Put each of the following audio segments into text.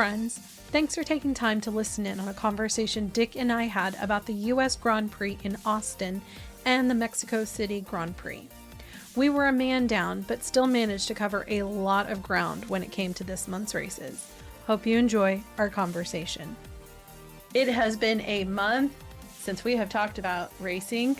friends. Thanks for taking time to listen in on a conversation Dick and I had about the U.S. Grand Prix in Austin and the Mexico City Grand Prix. We were a man down, but still managed to cover a lot of ground when it came to this month's races. Hope you enjoy our conversation. It has been a month since we have talked about racing.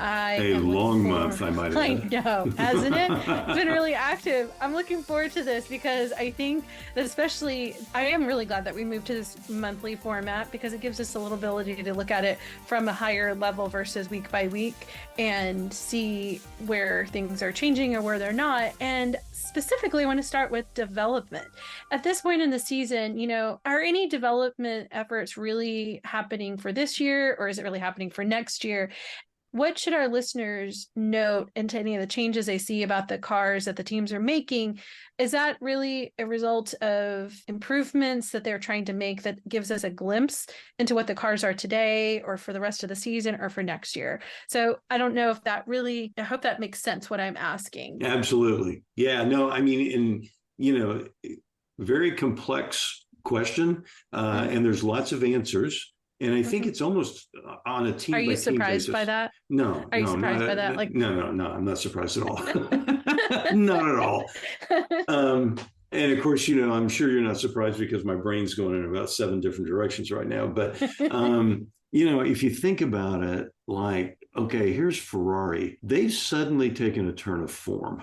A long month, I might add. I know, hasn't it? It's been really active. I'm looking forward to this because I think that especially, I am really glad that we moved to this monthly format because it gives us a little ability to look at it from a higher level versus week by week and see where things are changing or where they're not. And specifically, I want to start with development. At this point in the season, are any development efforts really happening for this year, or is it really happening for next year? What should our listeners note into any of the changes they see about the cars that the teams are making? Is that really a result of improvements that they're trying to make that gives us a glimpse into what the cars are today or for the rest of the season or for next year? So I don't know if that really, I hope that makes sense what I'm asking. Absolutely. Yeah, no, I mean, very complex question, and there's lots of answers. And I think it's almost on a team by team basis. Are you surprised by that? No. Are you surprised by that? No, I'm not surprised at all. Not at all. And of course, I'm sure you're not surprised because my brain's going in about 7 different directions right now. But, if you think about it, like, okay, here's Ferrari. They've suddenly taken a turn of form.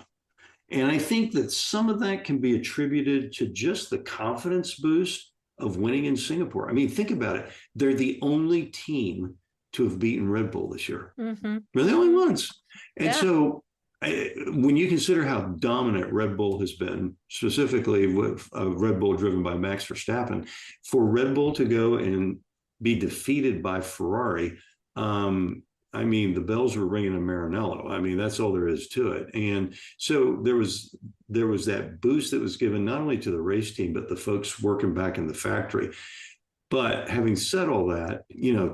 And I think that some of that can be attributed to just the confidence boost of winning in Singapore. I mean, think about it. They're the only team to have beaten Red Bull this year. Mm-hmm. They're the only ones. And so when you consider how dominant Red Bull has been, specifically with Red Bull driven by Max Verstappen, for Red Bull to go and be defeated by Ferrari, the bells were ringing in Maranello. I mean, that's all there is to it. And so there was that boost that was given not only to the race team, but the folks working back in the factory. But having said all that,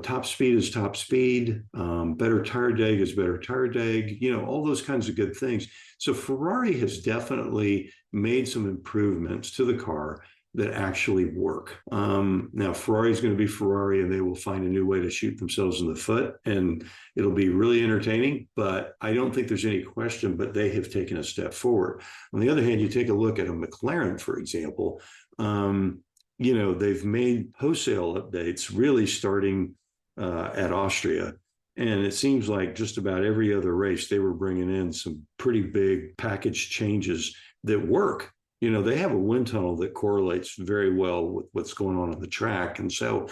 top speed is top speed, better tire deg is better tire deg, all those kinds of good things. So Ferrari has definitely made some improvements to the car that actually work. Now, Ferrari is going to be Ferrari, and they will find a new way to shoot themselves in the foot, and it'll be really entertaining, but I don't think there's any question, but they have taken a step forward. On the other hand, you take a look at a McLaren, for example, they've made wholesale updates really starting at Austria. And it seems like just about every other race, they were bringing in some pretty big package changes that work. They have a wind tunnel that correlates very well with what's going on the track. And so,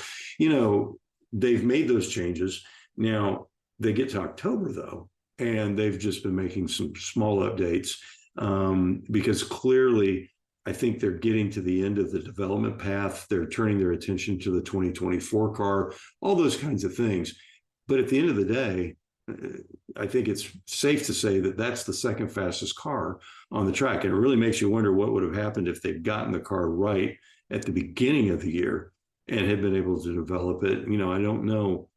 they've made those changes. Now, they get to October, though, and they've just been making some small updates because clearly, I think they're getting to the end of the development path. They're turning their attention to the 2024 car, all those kinds of things. But at the end of the day, I think it's safe to say that that's the second fastest car on the track. And it really makes you wonder what would have happened if they'd gotten the car right at the beginning of the year and had been able to develop it. I don't know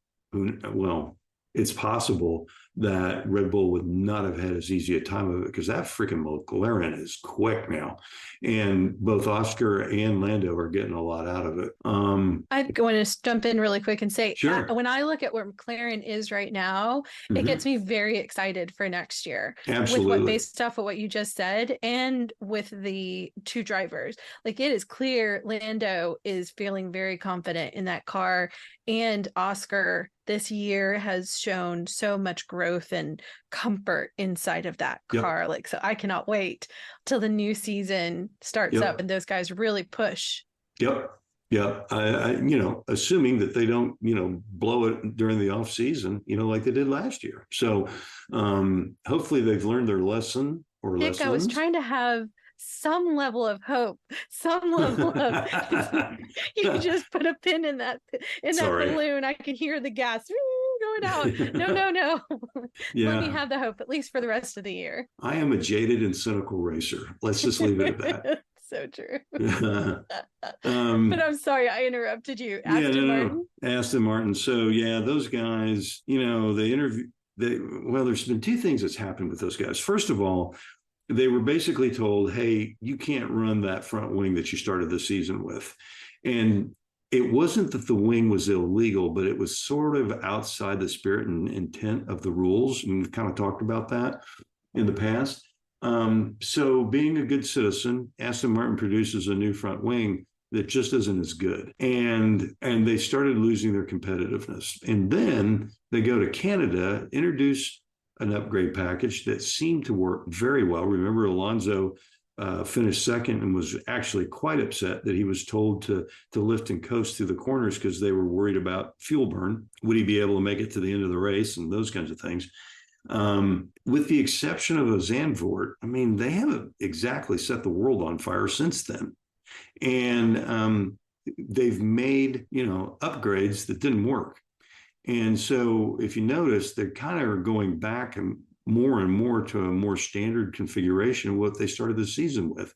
it's possible that Red Bull would not have had as easy a time of it because that freaking McLaren is quick now. And both Oscar and Lando are getting a lot out of it. I want to jump in really quick and say, sure. When I look at where McLaren is right now, it gets me very excited for next year. Absolutely. Based off of what you just said and with the 2 drivers. Like, it is clear Lando is feeling very confident in that car, and Oscar this year has shown so much growth and comfort inside of that car. Yep. So I cannot wait till the new season starts up and those guys really push. Yep. Yeah. Assuming that they don't, blow it during the off season, like they did last year. So hopefully they've learned their lesson or Nick, lessons. I was trying to have some level of hope, some level of, you just put a pin in that balloon. I can hear the gas going out. No. Yeah. Let me have the hope, at least for the rest of the year. I am a jaded and cynical racer. Let's just leave it at that. So true. But I'm sorry, I interrupted you. Aston Martin? Aston Martin. So yeah, those guys, there's been 2 things that's happened with those guys. First of all, they were basically told, hey, you can't run that front wing that you started the season with. And it wasn't that the wing was illegal, but it was sort of outside the spirit and intent of the rules. And we've kind of talked about that in the past. So being a good citizen, Aston Martin produces a new front wing that just isn't as good. And they started losing their competitiveness. And then they go to Canada, introduce an upgrade package that seemed to work very well. Remember, Alonso finished second and was actually quite upset that he was told to lift and coast through the corners because they were worried about fuel burn. Would he be able to make it to the end of the race and those kinds of things? With the exception of a Zandvoort, I mean, they haven't exactly set the world on fire since then. And they've made, upgrades that didn't work. And so if you notice, they're kind of going back and more to a more standard configuration of what they started the season with.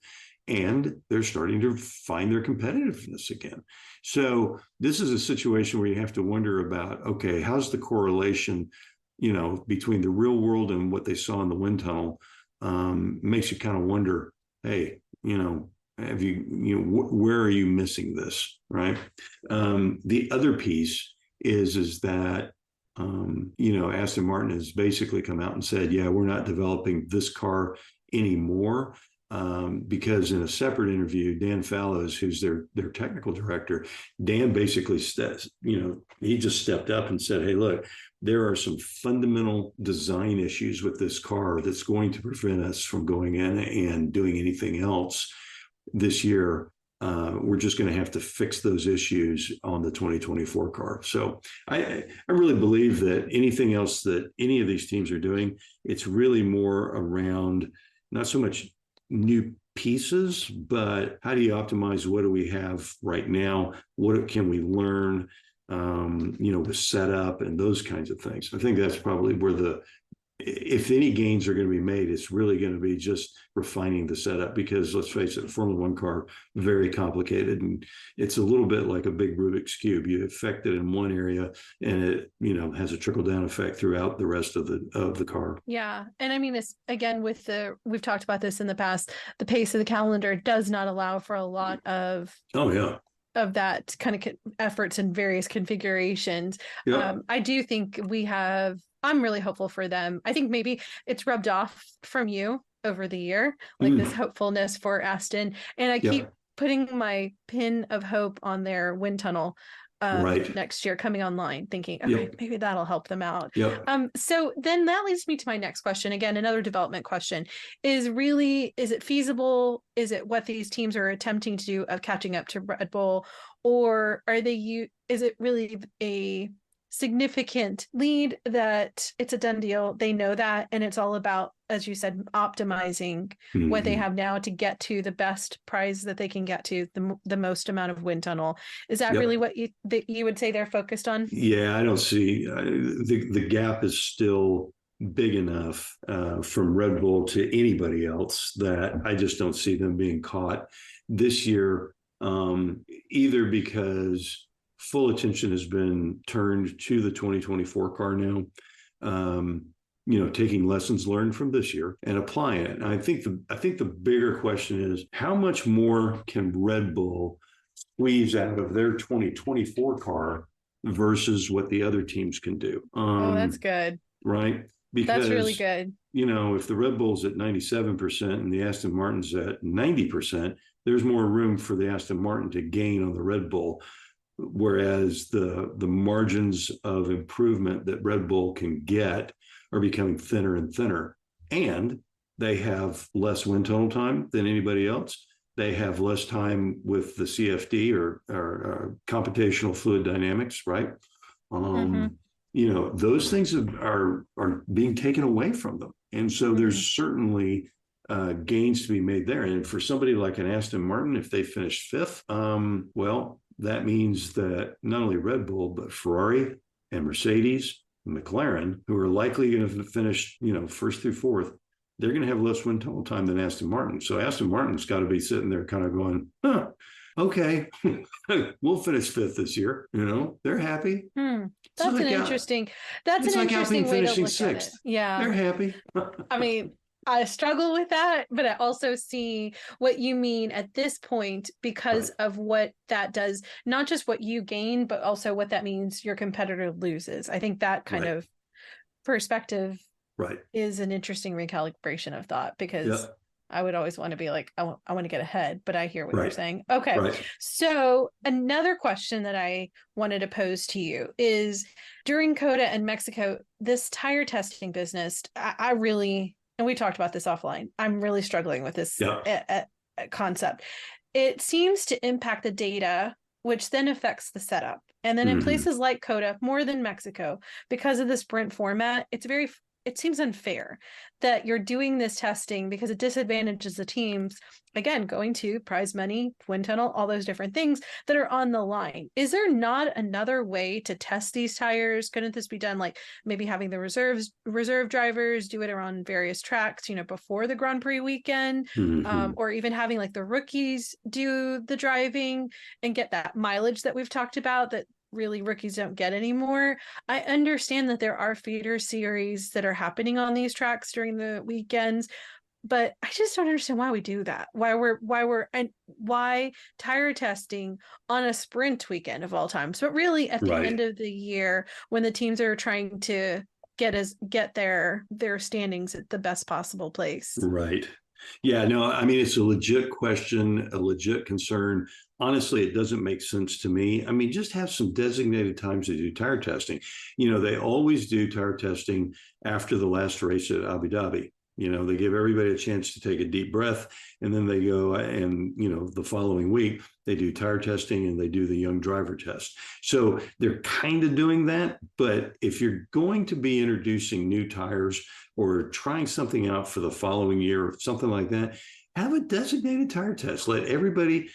And they're starting to find their competitiveness again. So this is a situation where you have to wonder about, okay, how's the correlation, between the real world and what they saw in the wind tunnel? Makes you kind of wonder, hey, have where are you missing this, right? The other piece is that Aston Martin has basically come out and said, yeah, we're not developing this car anymore, because in a separate interview, Dan Fallows, who's their technical director, Dan basically says, he just stepped up and said, hey, look, there are some fundamental design issues with this car that's going to prevent us from going in and doing anything else this year. We're just going to have to fix those issues on the 2024 car. So I really believe that anything else that any of these teams are doing, it's really more around not so much new pieces, but how do you optimize what do we have right now? What can we learn, with setup and those kinds of things. I think that's probably where if any gains are going to be made, it's really going to be just refining the setup, because let's face it, a Formula One car, very complicated, and it's a little bit like a big Rubik's Cube. You affect it in one area and it, has a trickle down effect throughout the rest of the car. Yeah. And I mean, this again, we've talked about this in the past, the pace of the calendar does not allow for a lot of, of that kind of efforts in various configurations. Yeah. I do think I'm really hopeful for them. I think maybe it's rubbed off from you over the year, like this hopefulness for Aston. And I keep putting my pin of hope on their wind tunnel next year coming online, thinking, okay, maybe that'll help them out. So then that leads me to my next question. Again, another development question is it feasible? Is it what these teams are attempting to do of catching up to Red Bull, or is it really a significant lead that it's a done deal? They know that, and it's all about, as you said, optimizing what they have now to get to the best prize that they can get to, the most amount of wind tunnel. Is that really what you would say they're focused on? Yeah, I don't see the gap is still big enough from Red Bull to anybody else that I just don't see them being caught this year, either because full attention has been turned to the 2024 car now, taking lessons learned from this year and applying it. And I think the bigger question is, how much more can Red Bull squeeze out of their 2024 car versus what the other teams can do? That's good. Right? Because that's really good. If the Red Bull's at 97% and the Aston Martin's at 90%, there's more room for the Aston Martin to gain on the Red Bull. Whereas the margins of improvement that Red Bull can get are becoming thinner and thinner, and they have less wind tunnel time than anybody else. They have less time with the CFD or computational fluid dynamics, right? Those things are being taken away from them, and so there's certainly gains to be made there. And for somebody like an Aston Martin, if they finish fifth, that means that not only Red Bull, but Ferrari and Mercedes and McLaren, who are likely going to finish, first through fourth, they're going to have less wind tunnel time than Aston Martin. So Aston Martin's got to be sitting there kind of going, okay, we'll finish fifth this year. They're happy. That's an interesting way to look at it. Yeah. They're happy. I mean, I struggle with that, but I also see what you mean at this point because Right. of what that does, not just what you gain, but also what that means your competitor loses. I think that kind Right. of perspective Right. is an interesting recalibration of thought because Yep. I would always want to be like, I want to get ahead, but I hear what you're Right. saying. Okay. Right. So, another question that I wanted to pose to you is during COTA and Mexico, this tire testing business, I really, and we talked about this offline, I'm really struggling with this Yep. concept. It seems to impact the data, which then affects the setup. And then in Hmm. places like COTA, more than Mexico, because of the sprint format, it seems unfair that you're doing this testing because it disadvantages the teams, again, going to prize money, wind tunnel, all those different things that are on the line. Is there not another way to test these tires? Couldn't this be done like maybe having the reserve drivers do it around various tracks, before the Grand Prix weekend, Hmm. or even having like the rookies do the driving and get that mileage that we've talked about that really rookies don't get anymore? I understand that there are feeder series that are happening on these tracks during the weekends, but I just don't understand why we do that. And why tire testing on a sprint weekend of all times, but really at the Right. end of the year when the teams are trying to get their standings at the best possible place. Right. Yeah, no, I mean, it's a legit question, a legit concern. Honestly, it doesn't make sense to me. I mean, just have some designated times to do tire testing. They always do tire testing after the last race at Abu Dhabi. They give everybody a chance to take a deep breath, and then they go and, the following week, they do tire testing and they do the young driver test. So they're kind of doing that. But if you're going to be introducing new tires, or trying something out for the following year, or something like that, have a designated tire test. Let everybody,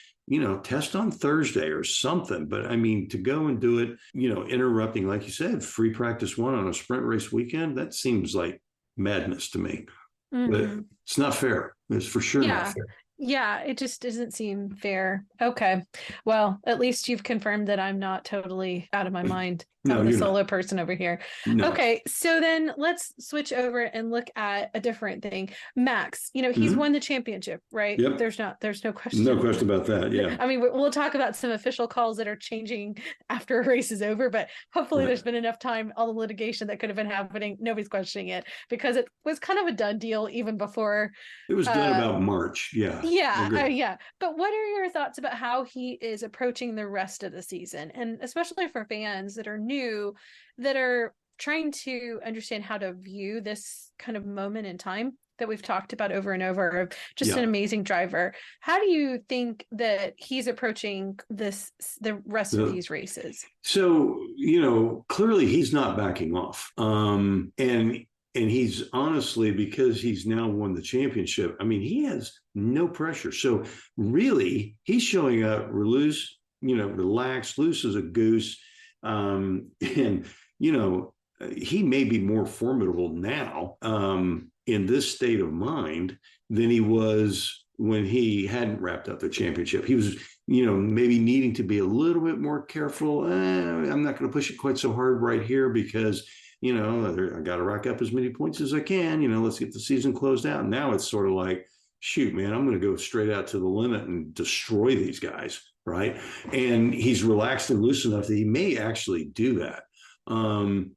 test on Thursday or something. But I mean, to go and do it, interrupting, like you said, free practice one on a sprint race weekend, that seems like madness to me. But Mm-hmm. it's not fair. It's for sure not Yeah. fair. Yeah, it just doesn't seem fair. Okay. Well, at least you've confirmed that I'm not totally out of my mind. No, I'm the you're not. solo person over here. No. Okay, so then let's switch over and look at a different thing. Max, he's Mm-hmm. won the championship, right? Yep. There's no No question. question about that. Yeah. I mean, we'll talk about some official calls that are changing after a race is over, but hopefully Right. there's been enough time, all the litigation that could have been happening. Nobody's questioning it because it was kind of a done deal even before. It was done uh about March. Yeah. yeah, Agreed. yeah. But what are your thoughts about how he is approaching the rest of the season? And especially for fans that are new, that are trying to understand how to view this kind of moment in time that we've talked about over and over of just an Yeah. amazing driver. How do you think that he's approaching the rest of The, these races? So, clearly he's not backing off. And he's honestly, because he's now won the championship, I mean, he has no pressure. So really, he's showing up loose, relaxed, loose as a goose. And, he may be more formidable now in this state of mind than he was when he hadn't wrapped up the championship. He was, maybe needing to be a little bit more careful. I'm not going to push it quite so hard right here because, I got to rack up as many points as I can. Let's get the season closed out. And now it's sort of like, shoot, man, I'm going to go straight out to the limit and destroy these guys. Right. And he's relaxed and loose enough that he may actually do that. And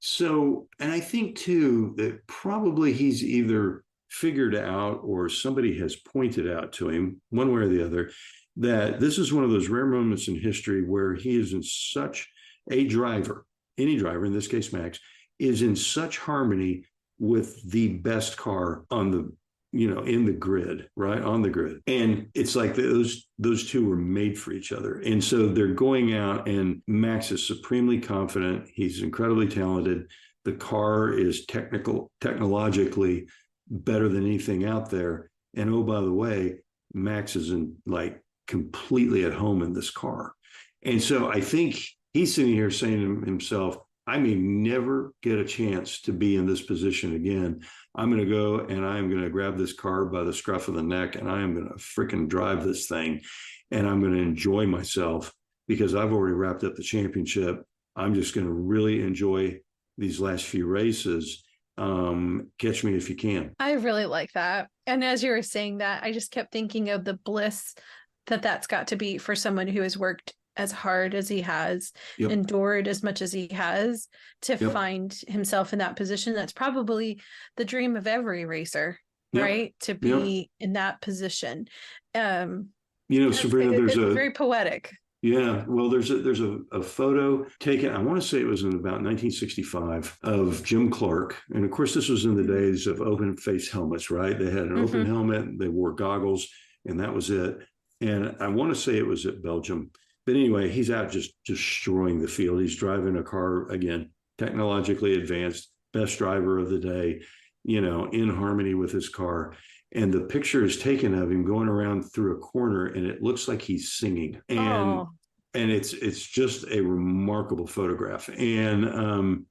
I think too that probably he's either figured out or somebody has pointed out to him, one way or the other, that this is one of those rare moments in history where he is in such a driver, any driver, in this case Max, is in such harmony with the best car on the, in the grid, right, on the grid. And it's like those two were made for each other. And so they're going out, and Max is supremely confident. He's incredibly talented. The car is technologically better than anything out there. And oh, by the way, Max is completely at home in this car. And so I think he's sitting here saying to himself, I may never get a chance to be in this position again. I'm going to go and I'm going to grab this car by the scruff of the neck, and I am going to freaking drive this thing, and I'm going to enjoy myself because I've already wrapped up the championship. I'm just going to really enjoy these last few races. Catch me if you can. I really like that. And as you were saying that, I just kept thinking of the bliss that that's got to be for someone who has worked as hard as he has, Yep. endured as much as he has, to Yep. find himself in that position. That's probably the dream of every racer, Yep. right? To Yep. be in that position. Sabrina, there's It's very poetic. yeah, well, there's a photo taken, I want to say it was in about 1965, of Jim Clark. And of course, this was in the days of open face helmets, right? They had an open helmet, they wore goggles, and that was it. And I want to say it was at Belgium. But anyway, he's out just destroying the field. He's driving a car, again, technologically advanced, best driver of the day, in harmony with his car. And the picture is taken of him going around through a corner, and it looks like he's singing. And it's just a remarkable photograph. And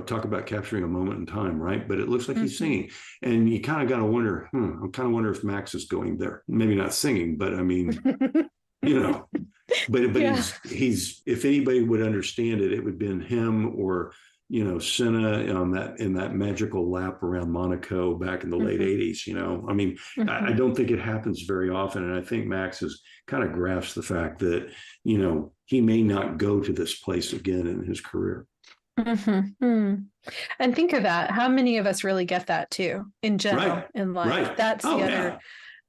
talk about capturing a moment in time, right? But it looks like he's singing, and you kind of got to wonder. I kind of wonder if Max is going there. Maybe not singing, but I mean, but yeah. he's if anybody would understand it, it would have been him or Senna in that magical lap around Monaco back in the late 80s. I mean, I don't think it happens very often. And I think Max has kind of grasped the fact that, he may not go to this place again in his career. And think of that. How many of us really get that too in general in life? Right. That's the other,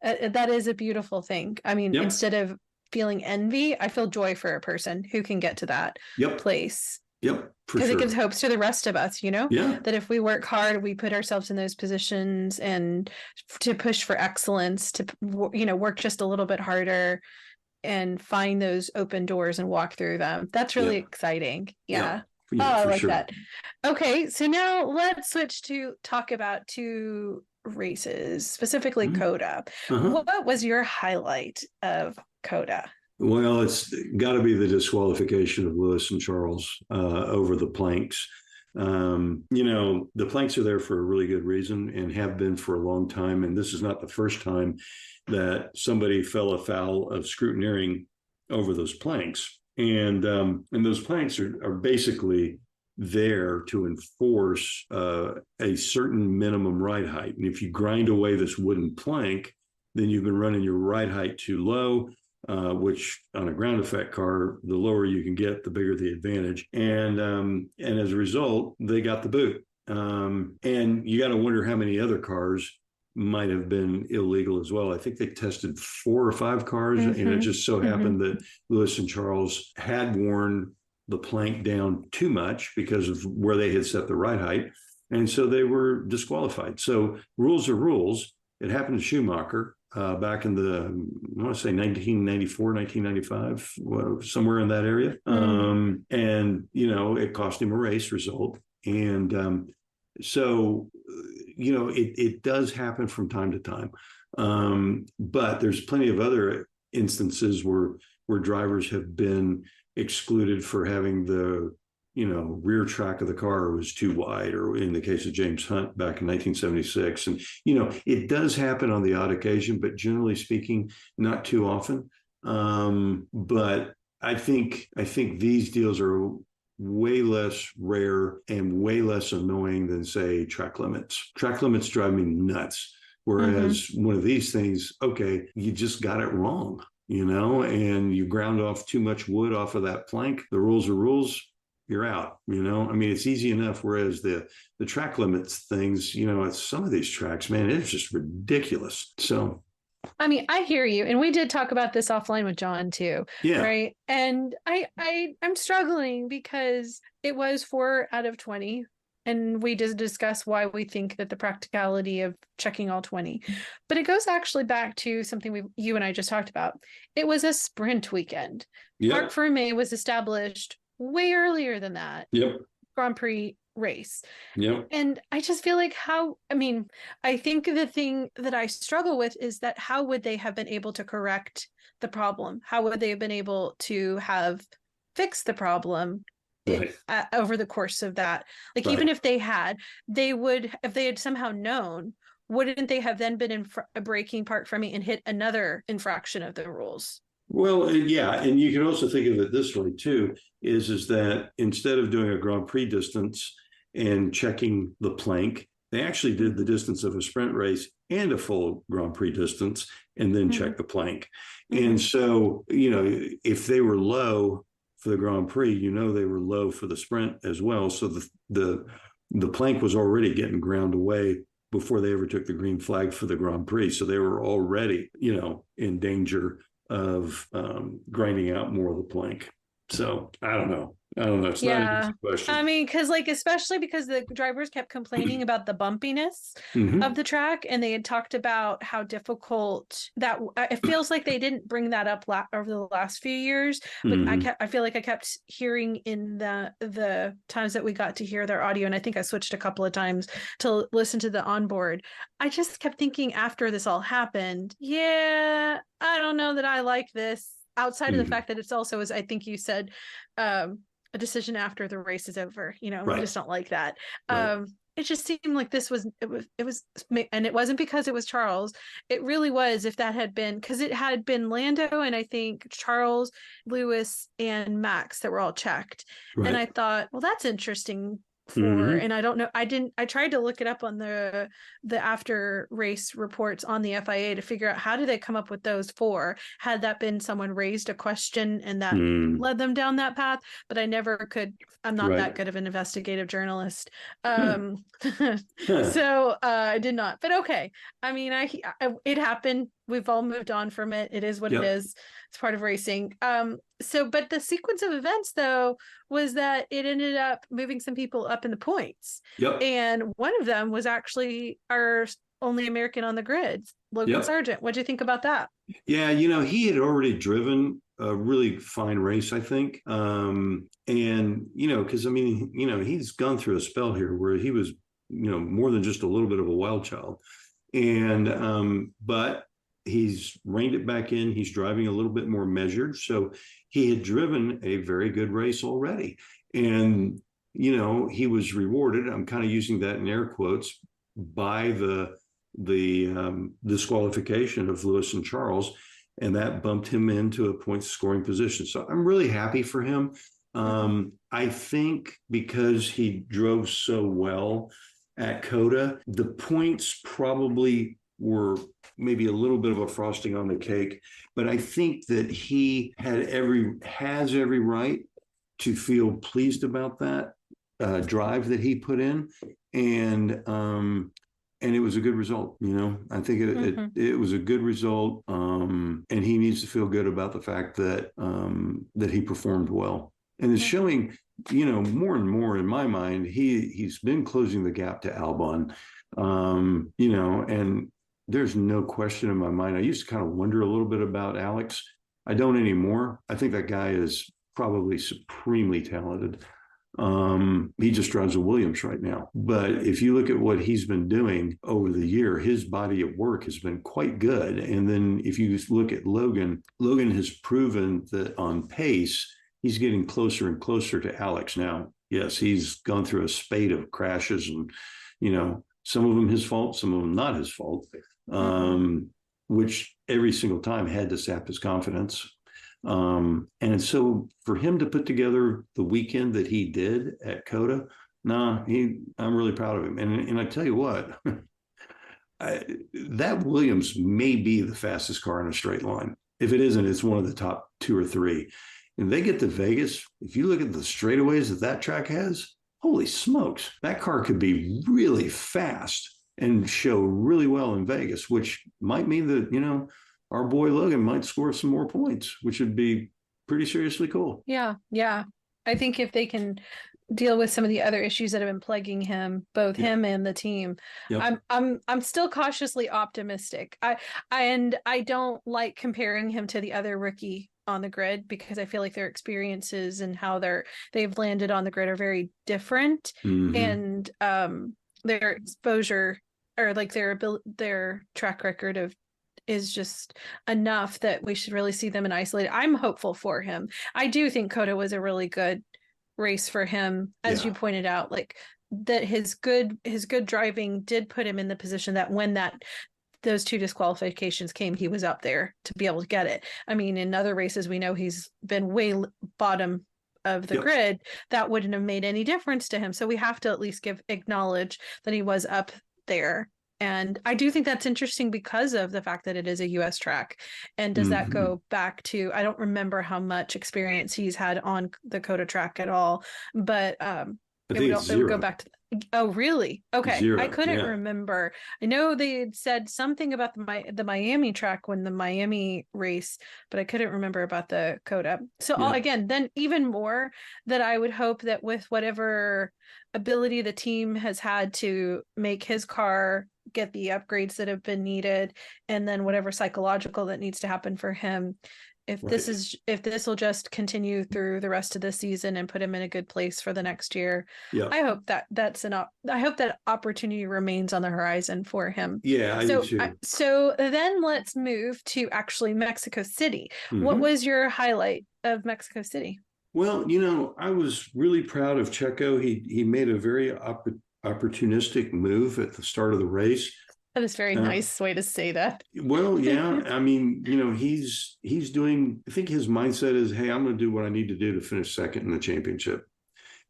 that is a beautiful thing. I mean, instead of feeling envy, I feel joy for a person who can get to that place. Yep. Because it gives hopes to the rest of us, that if we work hard, we put ourselves in those positions and to push for excellence, to, work just a little bit harder and find those open doors and walk through them. That's really exciting. Yeah. I like that. Okay. So now let's switch to talk about two races, specifically COTA. What was your highlight of COTA? Well, it's got to be the disqualification of Lewis and Charles over the planks. The planks are there for a really good reason and have been for a long time. And this is not the first time that somebody fell afoul of scrutineering over those planks. And those planks are basically there to enforce a certain minimum ride height. And if you grind away this wooden plank, then you've been running your ride height too low. Which on a ground effect car, the lower you can get, the bigger the advantage. And as a result, they got the boot. And you got to wonder how many other cars might have been illegal as well. I think they tested 4 or 5 cars, and it just so happened that Lewis and Charles had worn the plank down too much because of where they had set the ride height. And so they were disqualified. So rules are rules. It happened to Schumacher. Back in the, I want to say 1994, 1995, somewhere in that area. And, it cost him a race result. And so, it does happen from time to time. But there's plenty of other instances where drivers have been excluded for having the rear track of the car was too wide, or in the case of James Hunt back in 1976. And, it does happen on the odd occasion, but generally speaking, not too often. But I think these deals are way less rare and way less annoying than, say, track limits. Track limits drive me nuts. Whereas one of these things, okay, you just got it wrong, and you ground off too much wood off of that plank. The rules are rules. You're out, I mean, it's easy enough. Whereas the track limits things, at some of these tracks, man, it's just ridiculous. So, I mean, I hear you. And we did talk about this offline with John too. Yeah. Right. And I'm struggling because it was 4 out of 20. And we did discuss why we think that the practicality of checking all 20. But it goes actually back to something you and I just talked about. It was a sprint weekend. Parc Fermé was established way earlier than that. Grand Prix race. And I just feel like I think the thing that I struggle with is that how would they have been able to correct the problem? How would they have been able to have fixed the problem over the course of that? Like, even if they had, if they had somehow known, wouldn't they have then been breaking Parc Fermé and hit another infraction of the rules? Well, yeah, and you can also think of it this way too, is that instead of doing a Grand Prix distance and checking the plank. They actually did the distance of a sprint race and a full Grand Prix distance and then checked the plank. And so, if they were low for the Grand Prix, they were low for the sprint as well. So the plank was already getting ground away before they ever took the green flag for the Grand Prix. So they were already, in danger of grinding out more of the plank. So I don't know. It's not an easy question. I mean, because especially because the drivers kept complaining about the bumpiness of the track, and they had talked about how difficult that. It feels like they didn't bring that up over the last few years, but I feel like I kept hearing in the times that we got to hear their audio, and I think I switched a couple of times to listen to the onboard. I just kept thinking after this all happened, I don't know that I like this. Outside of the fact that it's also, as I think you said, a decision after the race is over. We just don't like that. It just seemed like it was, and it wasn't because it was Charles. It really was, if that had been, because it had been Lando and I think Charles, Lewis, and Max that were all checked. And I thought, well, that's interesting. And I don't know, I tried to look it up on the after race reports on the FIA to figure out how do they come up with those 4. Had that been someone raised a question and that led them down that path, but I never could. I'm not that good of an investigative journalist. So I did not, but okay. I mean, it happened. We've all moved on from it. It is what it is. It's part of racing. But the sequence of events, though, was that it ended up moving some people up in the points. And one of them was actually our only American on the grid, Logan Sargent. What do you think about that? Yeah, he had already driven a really fine race, I think. Because he's gone through a spell here where he was, more than just a little bit of a wild child. And but he's reined it back in. He's driving a little bit more measured. So he had driven a very good race already. And, he was rewarded. I'm kind of using that in air quotes by the disqualification of Lewis and Charles. And that bumped him into a point scoring position. So I'm really happy for him. I think because he drove so well at COTA, the points probably were maybe a little bit of a frosting on the cake, but I think that he has every right to feel pleased about that drive that he put in, and it was a good result. I think it was a good result, and he needs to feel good about the fact that that he performed well, and it's showing. More and more in my mind, he's been closing the gap to Albon, and there's no question in my mind. I used to kind of wonder a little bit about Alex. I don't anymore. I think that guy is probably supremely talented. He just drives a Williams right now. But if you look at what he's been doing over the year, his body of work has been quite good. And then if you look at Logan has proven that on pace, he's getting closer and closer to Alex now. Yes, he's gone through a spate of crashes and, some of them his fault, some of them not his fault, which every single time had to sap his confidence. And so for him to put together the weekend that he did at COTA, I'm really proud of him. And I tell you what, that Williams may be the fastest car in a straight line. If it isn't, it's one of the top 2 or 3. And they get to Vegas, if you look at the straightaways that track has, holy smokes, that car could be really fast and show really well in Vegas, which might mean that, our boy Logan might score some more points, which would be pretty seriously cool. Yeah. I think if they can deal with some of the other issues that have been plaguing him, both him and the team, I'm still cautiously optimistic. I don't like comparing him to the other rookie on the grid because I feel like their experiences and how they've landed on the grid are very different, and their exposure or like their track record is just enough that we should really see them in isolate. I'm hopeful for him. I do think COTA was a really good race for him, as you pointed out, like that his good driving did put him in the position that when those 2 disqualifications came, he was up there to be able to get it. I mean, in other races, we know he's been way bottom of the grid, that wouldn't have made any difference to him. So we have to at least acknowledge that he was up there. And I do think that's interesting because of the fact that it is a US track. And does that go back to, I don't remember how much experience he's had on the COTA track at all, but it would go back to, oh, really? Okay. 0, I couldn't remember. I know they had said something about the Miami track when the Miami race, but I couldn't remember about the COTA. So again, then even more that I would hope that with whatever ability the team has had to make his car get the upgrades that have been needed, and then whatever psychological that needs to happen for him, if this will just continue through the rest of the season and put him in a good place for the next year, I hope that I hope that opportunity remains on the horizon for him. Yeah, I do too. So then let's move to actually Mexico City. What was your highlight of Mexico City? Well, I was really proud of Checo. He made a very opportunistic move at the start of the race. That is a very nice way to say that. Well, yeah. I mean, he's doing, I think his mindset is, hey, I'm going to do what I need to do to finish second in the championship.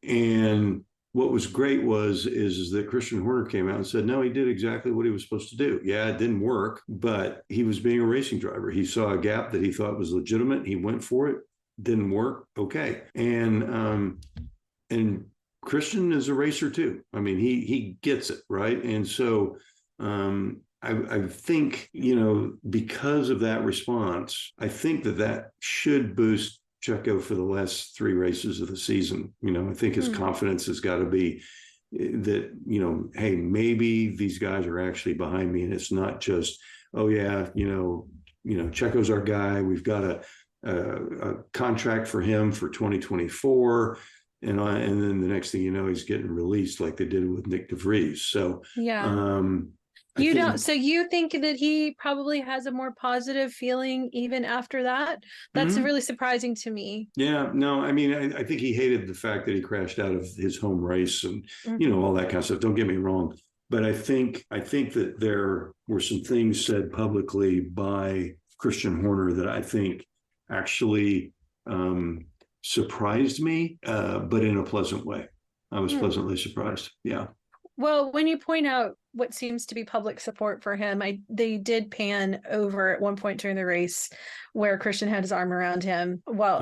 And what was great is that Christian Horner came out and said, no, he did exactly what he was supposed to do. Yeah, it didn't work, but he was being a racing driver. He saw a gap that he thought was legitimate. He went for it. Didn't work. Okay. And Christian is a racer too. I mean, he gets it, right? And so I think, because of that response, I think that should boost Checo for the last 3 races of the season. I think his confidence has got to be that, hey, maybe these guys are actually behind me, and it's not just, oh yeah, Checo's our guy. We've got a contract for him for 2024. And then the next thing you know, he's getting released like they did with Nick DeVries. So so you think that he probably has a more positive feeling even after that? That's really surprising to me. Yeah, no, I mean, I think he hated the fact that he crashed out of his home race and, all that kind of stuff. Don't get me wrong. But I think that there were some things said publicly by Christian Horner that I think actually surprised me, but in a pleasant way. I was pleasantly surprised. Yeah. Well, when you point out what seems to be public support for him, they did pan over at one point during the race where Christian had his arm around him while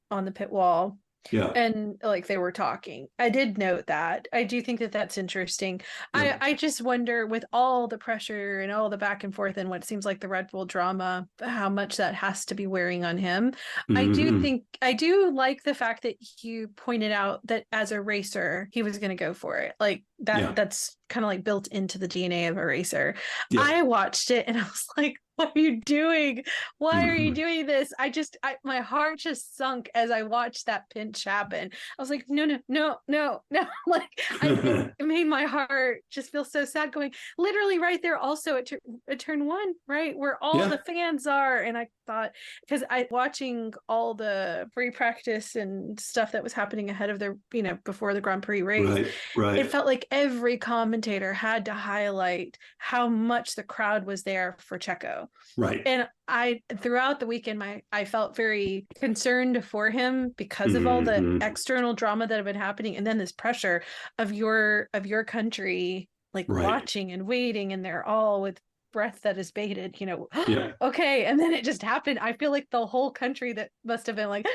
on the pit wall. Yeah. And like they were talking. I did note that. I do think that that's interesting. Yeah. I just wonder, with all the pressure and all the back and forth and what seems like the Red Bull drama, how much that has to be wearing on him. I do like the fact that you pointed out that as a racer, he was going to go for it. Like that's kind of like built into the DNA of a racer. Yeah. I watched it and I was like, what are you doing? Why are you doing this? My heart just sunk as I watched that pinch happen. I was like, no. Like, it made my heart just feel so sad, going literally right there also at turn 1, right? Where all the fans are. And I thought, because watching all the free practice and stuff that was happening ahead of the, before the Grand Prix race, right. It felt like every commentator had to highlight how much the crowd was there for Checo. Right. And throughout the weekend, I felt very concerned for him because of all the external drama that had been happening. And then this pressure of your country, like watching and waiting, and they're all with breath that is bated, okay. And then it just happened. I feel like the whole country that must have been like,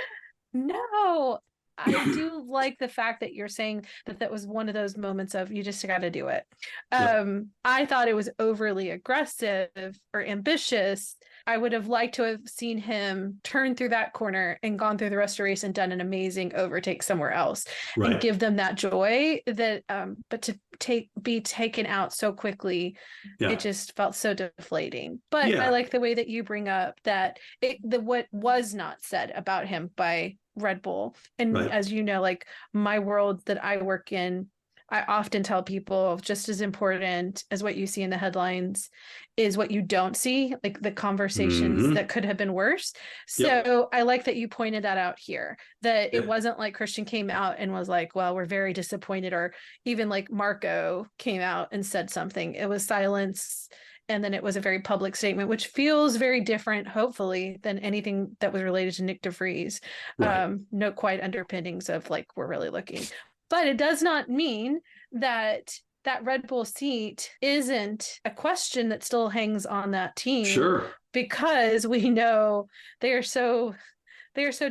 no. I do like the fact that you're saying that was one of those moments of you just got to do it. I thought it was overly aggressive or ambitious. I would have liked to have seen him turn through that corner and gone through the rest of the race and done an amazing overtake somewhere else and give them that joy that, but to be taken out so quickly, it just felt so deflating. But I like the way that you bring up that what was not said about him by Red Bull. And as you know, like my world that I work in, I often tell people just as important as what you see in the headlines is what you don't see, like the conversations that could have been worse. So I like that you pointed that out here, that it wasn't like Christian came out and was like, well, we're very disappointed, or even like Marco came out and said something. It was silence and then it was a very public statement, which feels very different, hopefully, than anything that was related to Nick DeVries. Right. No quite underpinnings of like, we're really looking. But it does not mean that that Red Bull seat isn't a question that still hangs on that team, Sure. because we know they are so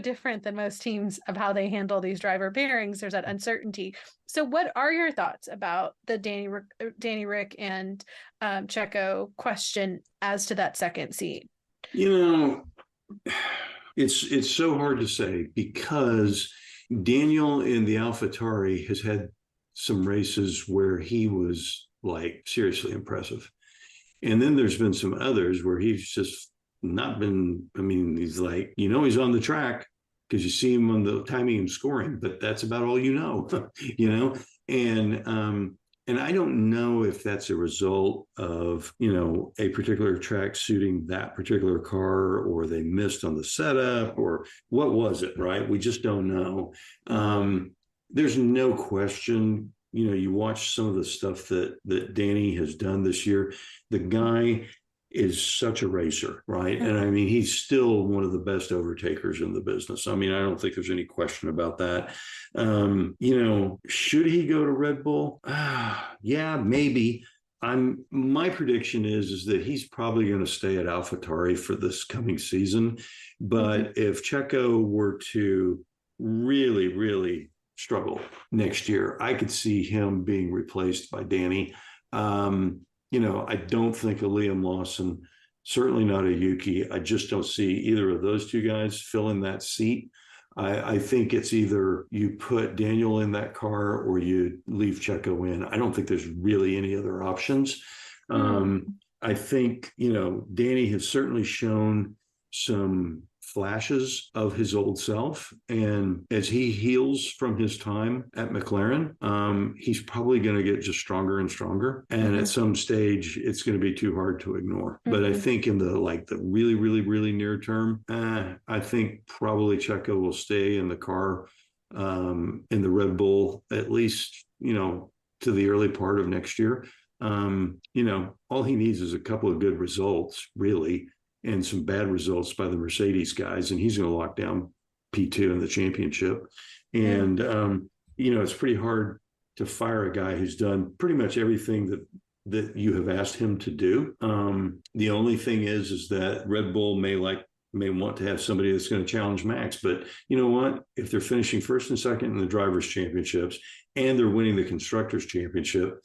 different than most teams of how they handle these driver pairings. There's that uncertainty. So what are your thoughts about the Danny Rick and Checo question as to that second seat? You know, it's so hard to say, because Daniel in the AlphaTauri has had some races where he was like seriously impressive. And then there's been some others where he's just not been, I mean, he's like, he's on the track because you see him on the timing and scoring, but that's about all and I don't know if that's a result of, a particular track suiting that particular car, or they missed on the setup, or what was it, right? We just don't know. There's no question, you watch some of the stuff that Danny has done this year. The guy is such a racer, right? And I mean, he's still one of the best overtakers in the business. I mean, I don't think there's any question about that. Should he go to Red Bull? Yeah, maybe. My prediction is that he's probably going to stay at AlphaTauri for this coming season. But if Checo were to really, really struggle next year, I could see him being replaced by Danny. I don't think a Liam Lawson, certainly not a Yuki. I just don't see either of those two guys filling that seat. I think it's either you put Daniel in that car or you leave Checo in. I don't think there's really any other options. I think, Danny has certainly shown some flashes of his old self. And as he heals from his time at McLaren, he's probably going to get just stronger and stronger. And at some stage, it's going to be too hard to ignore. But I think in the really, really, really near term, I think probably Checo will stay in the car, in the Red Bull, at least, to the early part of next year. All he needs is a couple of good results, really, and some bad results by the Mercedes guys, and he's going to lock down P2 in the championship. And, it's pretty hard to fire a guy who's done pretty much everything that you have asked him to do. The only thing is that Red Bull may want to have somebody that's going to challenge Max. But you know what? If they're finishing first and second in the drivers' championships and they're winning the constructors' championship,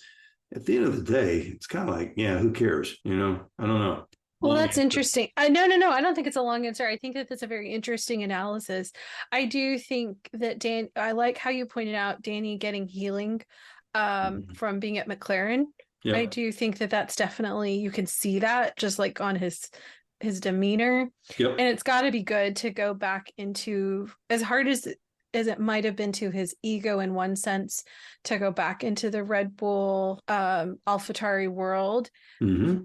at the end of the day, it's kind of like, yeah, who cares? I don't know. Well, that's interesting. No, I don't think it's a long answer. I think that that's a very interesting analysis. I do think that I like how you pointed out Danny getting healing from being at McLaren. Yeah. I do think that that's definitely, you can see that just like on his demeanor. Yep. And it's got to be good to go back into, as hard as it might have been to his ego in one sense, to go back into the Red Bull AlphaTauri world.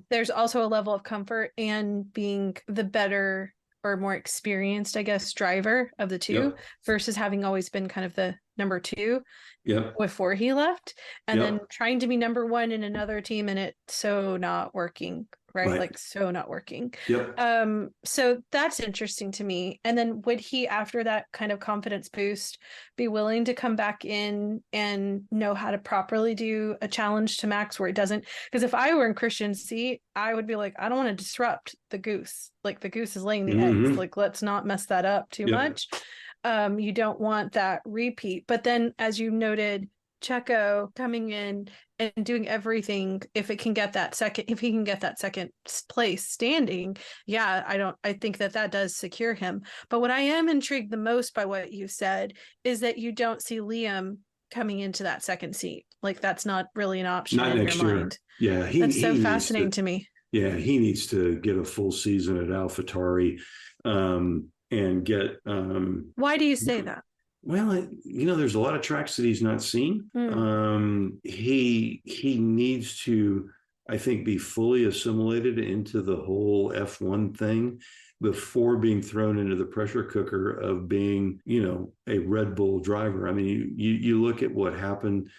There's also a level of comfort and being the better or more experienced, I guess, driver of the two, versus having always been kind of the number two before he left, and then trying to be number one in another team and it so not working. Right? Like so not working. So that's interesting to me. And then would he, after that kind of confidence boost, be willing to come back in and know how to properly do a challenge to Max where it doesn't? Because if I were in Christian's seat, I would be like, I don't want to disrupt the goose. Like the goose is laying the eggs. Like, let's not mess that up too much. You don't want that repeat. But then, as you noted, Checo coming in and doing everything, if he can get that second place standing, I think that does secure him. But what I am intrigued the most by what you said is that you don't see Liam coming into that second seat. Like that's not really an option in your mind. Yeah, that's so fascinating to me. Yeah, he needs to get a full season at AlphaTauri and get. Why do you say that? Well, there's a lot of tracks that he's not seen. He needs to, I think, be fully assimilated into the whole F1 thing before being thrown into the pressure cooker of being, a Red Bull driver. I mean, you look at what happened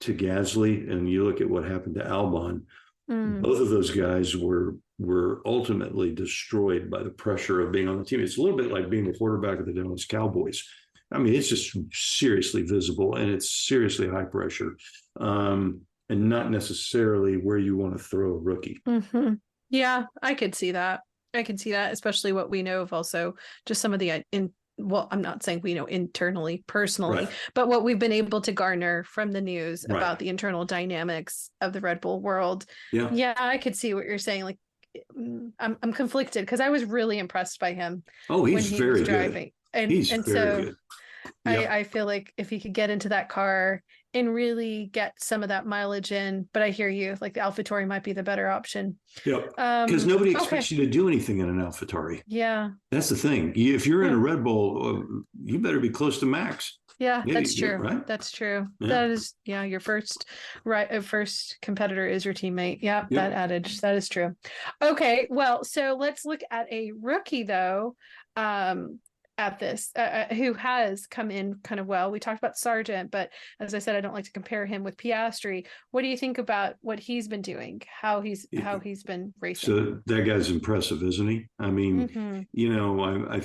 to Gasly and you look at what happened to Albon. Both of those guys were ultimately destroyed by the pressure of being on the team. It's a little bit like being the quarterback of the Dallas Cowboys. I mean, it's just seriously visible, and it's seriously high pressure, and not necessarily where you want to throw a rookie. Mm-hmm. Yeah, I could see that. I can see that, especially what we know of also just some of the well, I'm not saying we know internally, personally, Right. but what we've been able to garner from the news Right. about the internal dynamics of the Red Bull world. Yeah. Yeah, I could see what you're saying. Like, I'm conflicted because I was really impressed by him Oh, when he's he was very driving. good. He's And very so good. Yep. I feel like if he could get into that car and really get some of that mileage in, but I hear you, like the AlphaTauri might be the better option. Yep. Because nobody Okay. expects you to do anything in an AlphaTauri. Yeah. That's the thing. If you're in Yeah. a Red Bull, you better be close to max. Yeah, Maybe, that's true. right? That's true. Yeah. That is, yeah, your first first competitor is your teammate. Yeah, Yep. that adage. That is true. Okay, well, so let's look at a rookie though. At this, who has come in kind of well. We talked about Sargent, but as I said, I don't like to compare him with Piastri. What do you think about what he's been doing? How he's been racing? So that guy's impressive, isn't he? I mean, Mm-hmm. I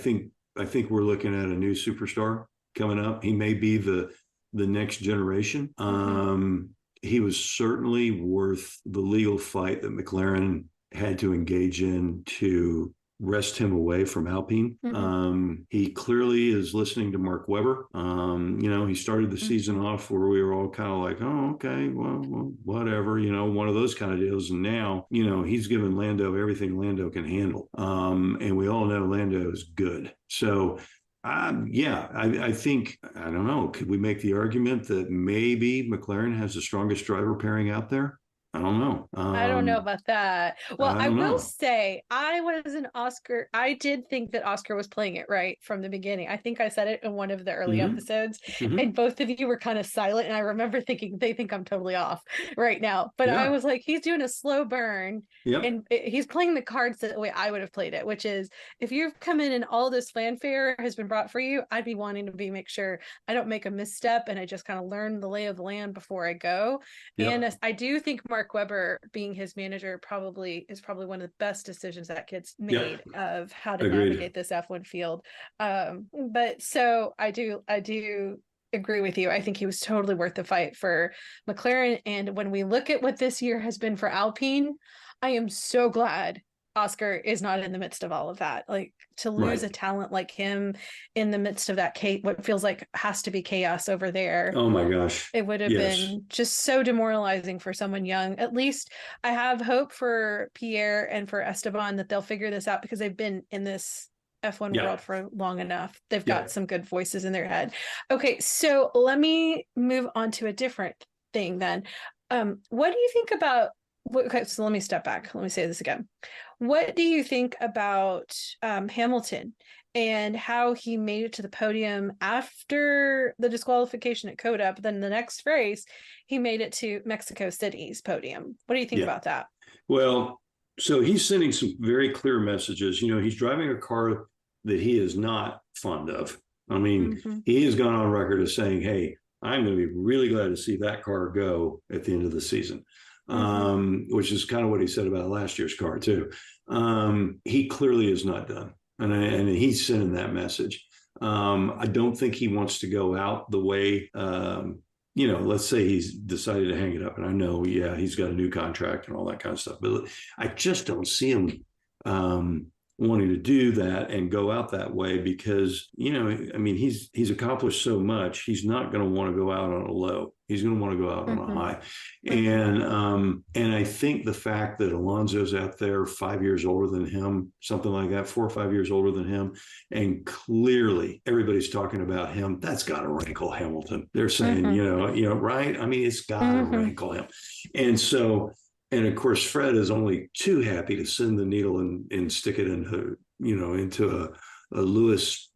think we're looking at a new superstar coming up. He may be the next generation. He was certainly worth the legal fight that McLaren had to engage in to wrest him away from Alpine. He clearly is listening to Mark Webber. He started the season off where we were all kind of like, oh, okay, well, whatever, one of those kind of deals. And now, he's given Lando everything Lando can handle. And we all know Lando is good. So I think, I don't know, could we make the argument that maybe McLaren has the strongest driver pairing out there? I don't know. I don't know about that. Well, I don't will know. say I did think that Oscar was playing it right from the beginning. I think I said it in one of the early episodes, and both of you were kind of silent. And I remember thinking they think I'm totally off right now. But I was like, he's doing a slow burn. Yep. And he's playing the cards the way I would have played it, which is if you've come in and all this fanfare has been brought for you, I'd be wanting to make sure I don't make a misstep and I just kind of learn the lay of the land before I go. Yep. And I do think Mark Webber being his manager is probably one of the best decisions that kid's made of how to navigate this F1 field. But so I do agree with you. I think he was totally worth the fight for McLaren. And when we look at what this year has been for Alpine, I am so glad Oscar is not in the midst of all of that. Like to lose a talent like him in the midst of that what feels like has to be chaos over there. Oh my gosh. It would have been just so demoralizing for someone young. At least I have hope for Pierre and for Esteban that they'll figure this out because they've been in this F1 world for long enough. They've got some good voices in their head. Okay, so let me move on to a different thing then. What do you think about okay, so let me step back. Let me say this again. What do you think about Hamilton and how he made it to the podium after the disqualification at Coda, but then the next race, he made it to Mexico City's podium? What do you think about that? Well, so he's sending some very clear messages. He's driving a car that he is not fond of. I mean, he has gone on record as saying, hey, I'm going to be really glad to see that car go at the end of the season. Which is kind of what he said about last year's car too. He clearly is not done, and he's sending that message. I don't think he wants to go out the way, let's say he's decided to hang it up, and I know, he's got a new contract and all that kind of stuff, but I just don't see him wanting to do that and go out that way because, I mean, he's accomplished so much. He's not going to want to go out on a low. He's going to want to go out on a high. And I think the fact that Alonso's out there 5 years older than him, something like that, 4 or 5 years older than him, and clearly everybody's talking about him, that's got to rankle Hamilton. They're saying, right? I mean, it's got to rankle him. And so, and of course, Fred is only too happy to send the needle and stick it into a Lewis,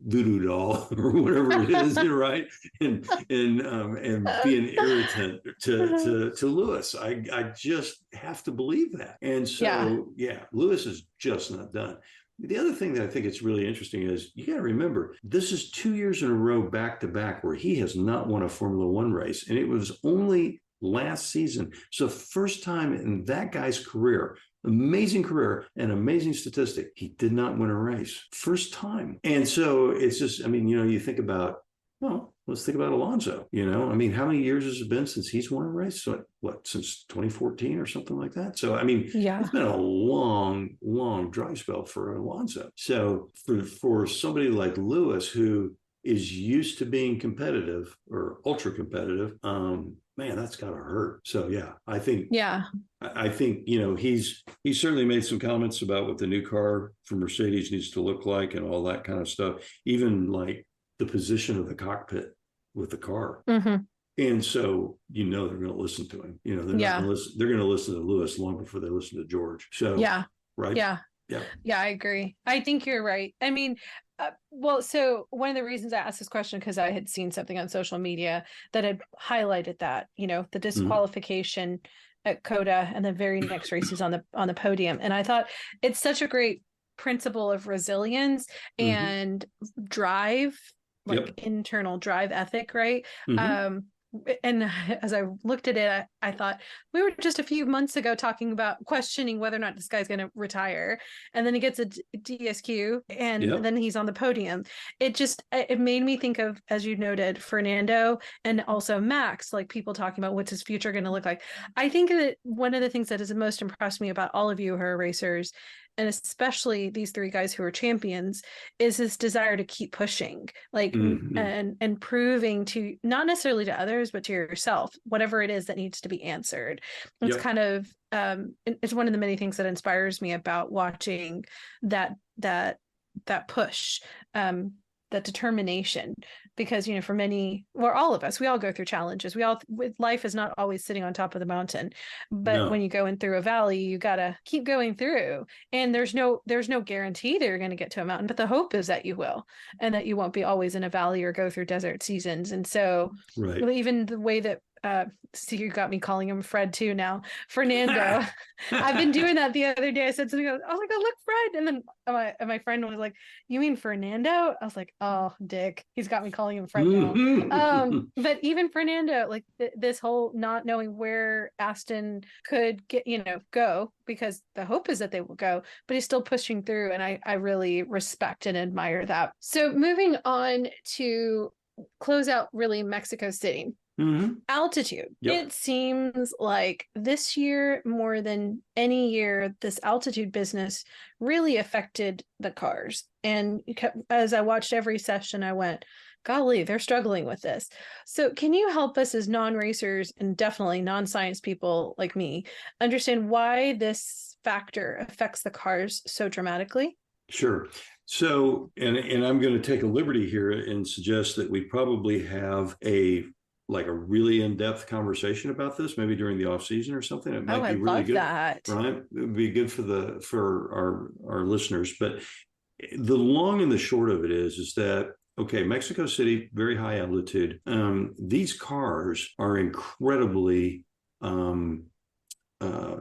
voodoo doll or whatever it is, right? And be an irritant to Lewis. I just have to believe that. And so, Lewis is just not done. The other thing that I think it's really interesting is you got to remember, this is 2 years in a row back to back where he has not won a Formula One race. And it was only last season. So first time in that guy's career, amazing career and amazing statistic, he did not win a race. First time. And so it's just, I mean, you think about, well, let's think about Alonso. I mean, how many years has it been since he's won a race? So since 2014 or something like that? So, I mean, it's been a long, long dry spell for Alonso. So for somebody like Lewis, who is used to being competitive or ultra competitive, man, that's gotta hurt. So yeah, I think he's certainly made some comments about what the new car from Mercedes needs to look like and all that kind of stuff, even like the position of the cockpit with the car. Mm-hmm. And so they're going to listen to him. They're not going to listen. They're going to listen to Lewis long before they listen to George. So right. Yeah, I agree. I think you're right. I mean, so one of the reasons I asked this question, because I had seen something on social media that had highlighted that, the disqualification at Coda and the very next race he's on the podium. And I thought it's such a great principle of resilience and drive, internal drive ethic, right? And as I looked at it, I thought we were just a few months ago talking about questioning whether or not this guy's going to retire, and then he gets a DSQ, and then he's on the podium. It made me think of, as you noted, Fernando and also Max, like people talking about what's his future going to look like. I think that one of the things that has most impressed me about all of you who are racers, and especially these three guys who are champions, is this desire to keep pushing, and proving to, not necessarily to others, but to yourself, whatever it is that needs to be answered. It's kind of, it's one of the many things that inspires me about watching that push, that determination, because, for many, or all of us, we all go through challenges. Life is not always sitting on top of the mountain, but when you go in through a valley, you got to keep going through, and there's no guarantee that you're going to get to a mountain, but the hope is that you will, and that you won't be always in a valley or go through desert seasons. And so even the way that see, you got me calling him Fred too now. Fernando. I've been doing that the other day. I said something, I was like, oh, look, Fred. And then my friend was like, you mean Fernando? I was like, oh, Dick. He's got me calling him Fred now. But even Fernando, like this whole not knowing where Aston could get, go, because the hope is that they will go, but he's still pushing through. And I really respect and admire that. So moving on to close out really Mexico City. Altitude. It seems like this year, more than any year, this altitude business really affected the cars. And as I watched every session, I went, golly, they're struggling with this. So can you help us as non-racers, and definitely non-science people like me, understand why this factor affects the cars so dramatically? Sure. So, and I'm going to take a liberty here and suggest that we probably have a really in-depth conversation about this, maybe during the off season or something. It might be really good. That. Right? It would be good for our listeners. But the long and the short of it is that, okay, Mexico City, very high altitude. These cars are incredibly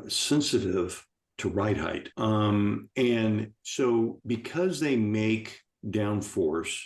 sensitive to ride height. And so because they make downforce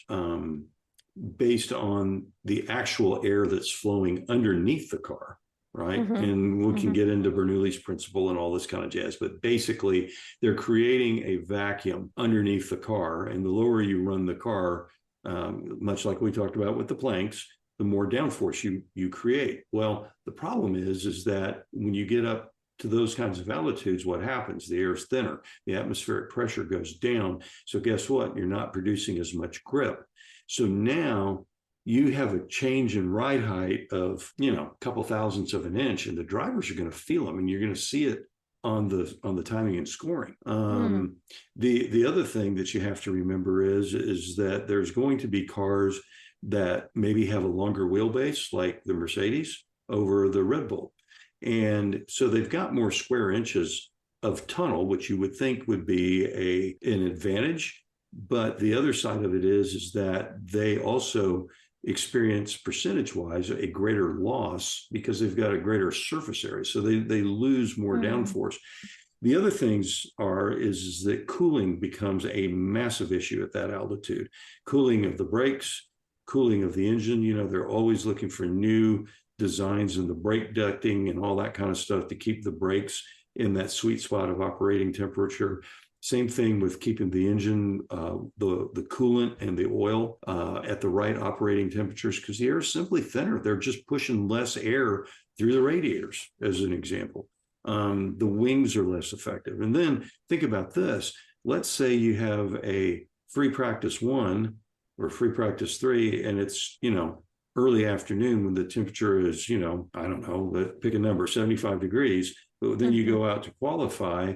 based on the actual air that's flowing underneath the car, right? And we can get into Bernoulli's principle and all this kind of jazz, but basically they're creating a vacuum underneath the car, and the lower you run the car, much like we talked about with the planks, the more downforce you create. Well, the problem is that when you get up to those kinds of altitudes, what happens? The air is thinner, the atmospheric pressure goes down. So guess what? You're not producing as much grip. So now you have a change in ride height of, a couple thousandths of an inch, and the drivers are going to feel them, and you're going to see it on the timing and scoring. The other thing that you have to remember is that there's going to be cars that maybe have a longer wheelbase, like the Mercedes over the Red Bull. And so they've got more square inches of tunnel, which you would think would be an advantage. But the other side of it is that they also experience percentage-wise a greater loss because they've got a greater surface area. So they lose more downforce. The other things is that cooling becomes a massive issue at that altitude. Cooling of the brakes, cooling of the engine. They're always looking for new designs and the brake ducting and all that kind of stuff to keep the brakes in that sweet spot of operating temperature. Same thing with keeping the engine, the coolant and the oil at the right operating temperatures, because the air is simply thinner. They're just pushing less air through the radiators, as an example. The wings are less effective. And then think about this. Let's say you have a free practice 1 or free practice 3, and it's, early afternoon when the temperature is, I don't know, pick a number, 75 degrees. But then you go out to qualify,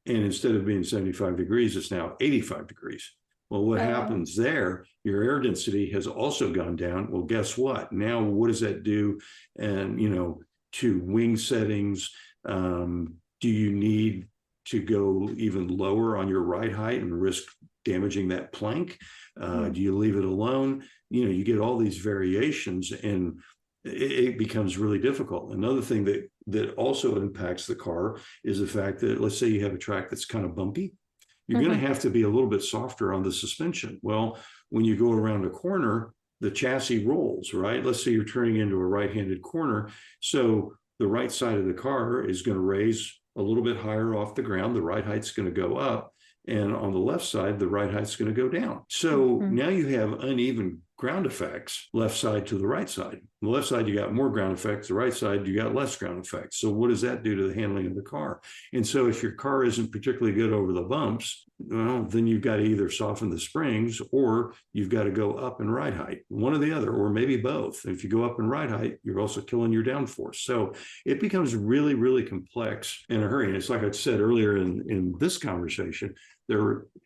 and instead of being 75 degrees, it's now 85 degrees. Well, what happens there? Your air density has also gone down. Well, guess what? Now, what does that do? And, to wing settings, do you need to go even lower on your ride height and risk damaging that plank? Do you leave it alone? You get all these variations, and it becomes really difficult. Another thing that also impacts the car is the fact that, let's say you have a track that's kind of bumpy, you're going to have to be a little bit softer on the suspension. Well, when you go around a corner, the chassis rolls, right? Let's say you're turning into a right-handed corner. So the right side of the car is going to raise a little bit higher off the ground. The ride height's going to go up. And on the left side, the ride height's going to go down. So now you have uneven ground effects, left side to the right side. On the left side, you got more ground effects. The right side, you got less ground effects. So what does that do to the handling of the car? And so if your car isn't particularly good over the bumps, well, then you've got to either soften the springs, or you've got to go up in ride height, one or the other, or maybe both. And if you go up in ride height, you're also killing your downforce. So it becomes really, really complex in a hurry. And it's like I said earlier in this conversation,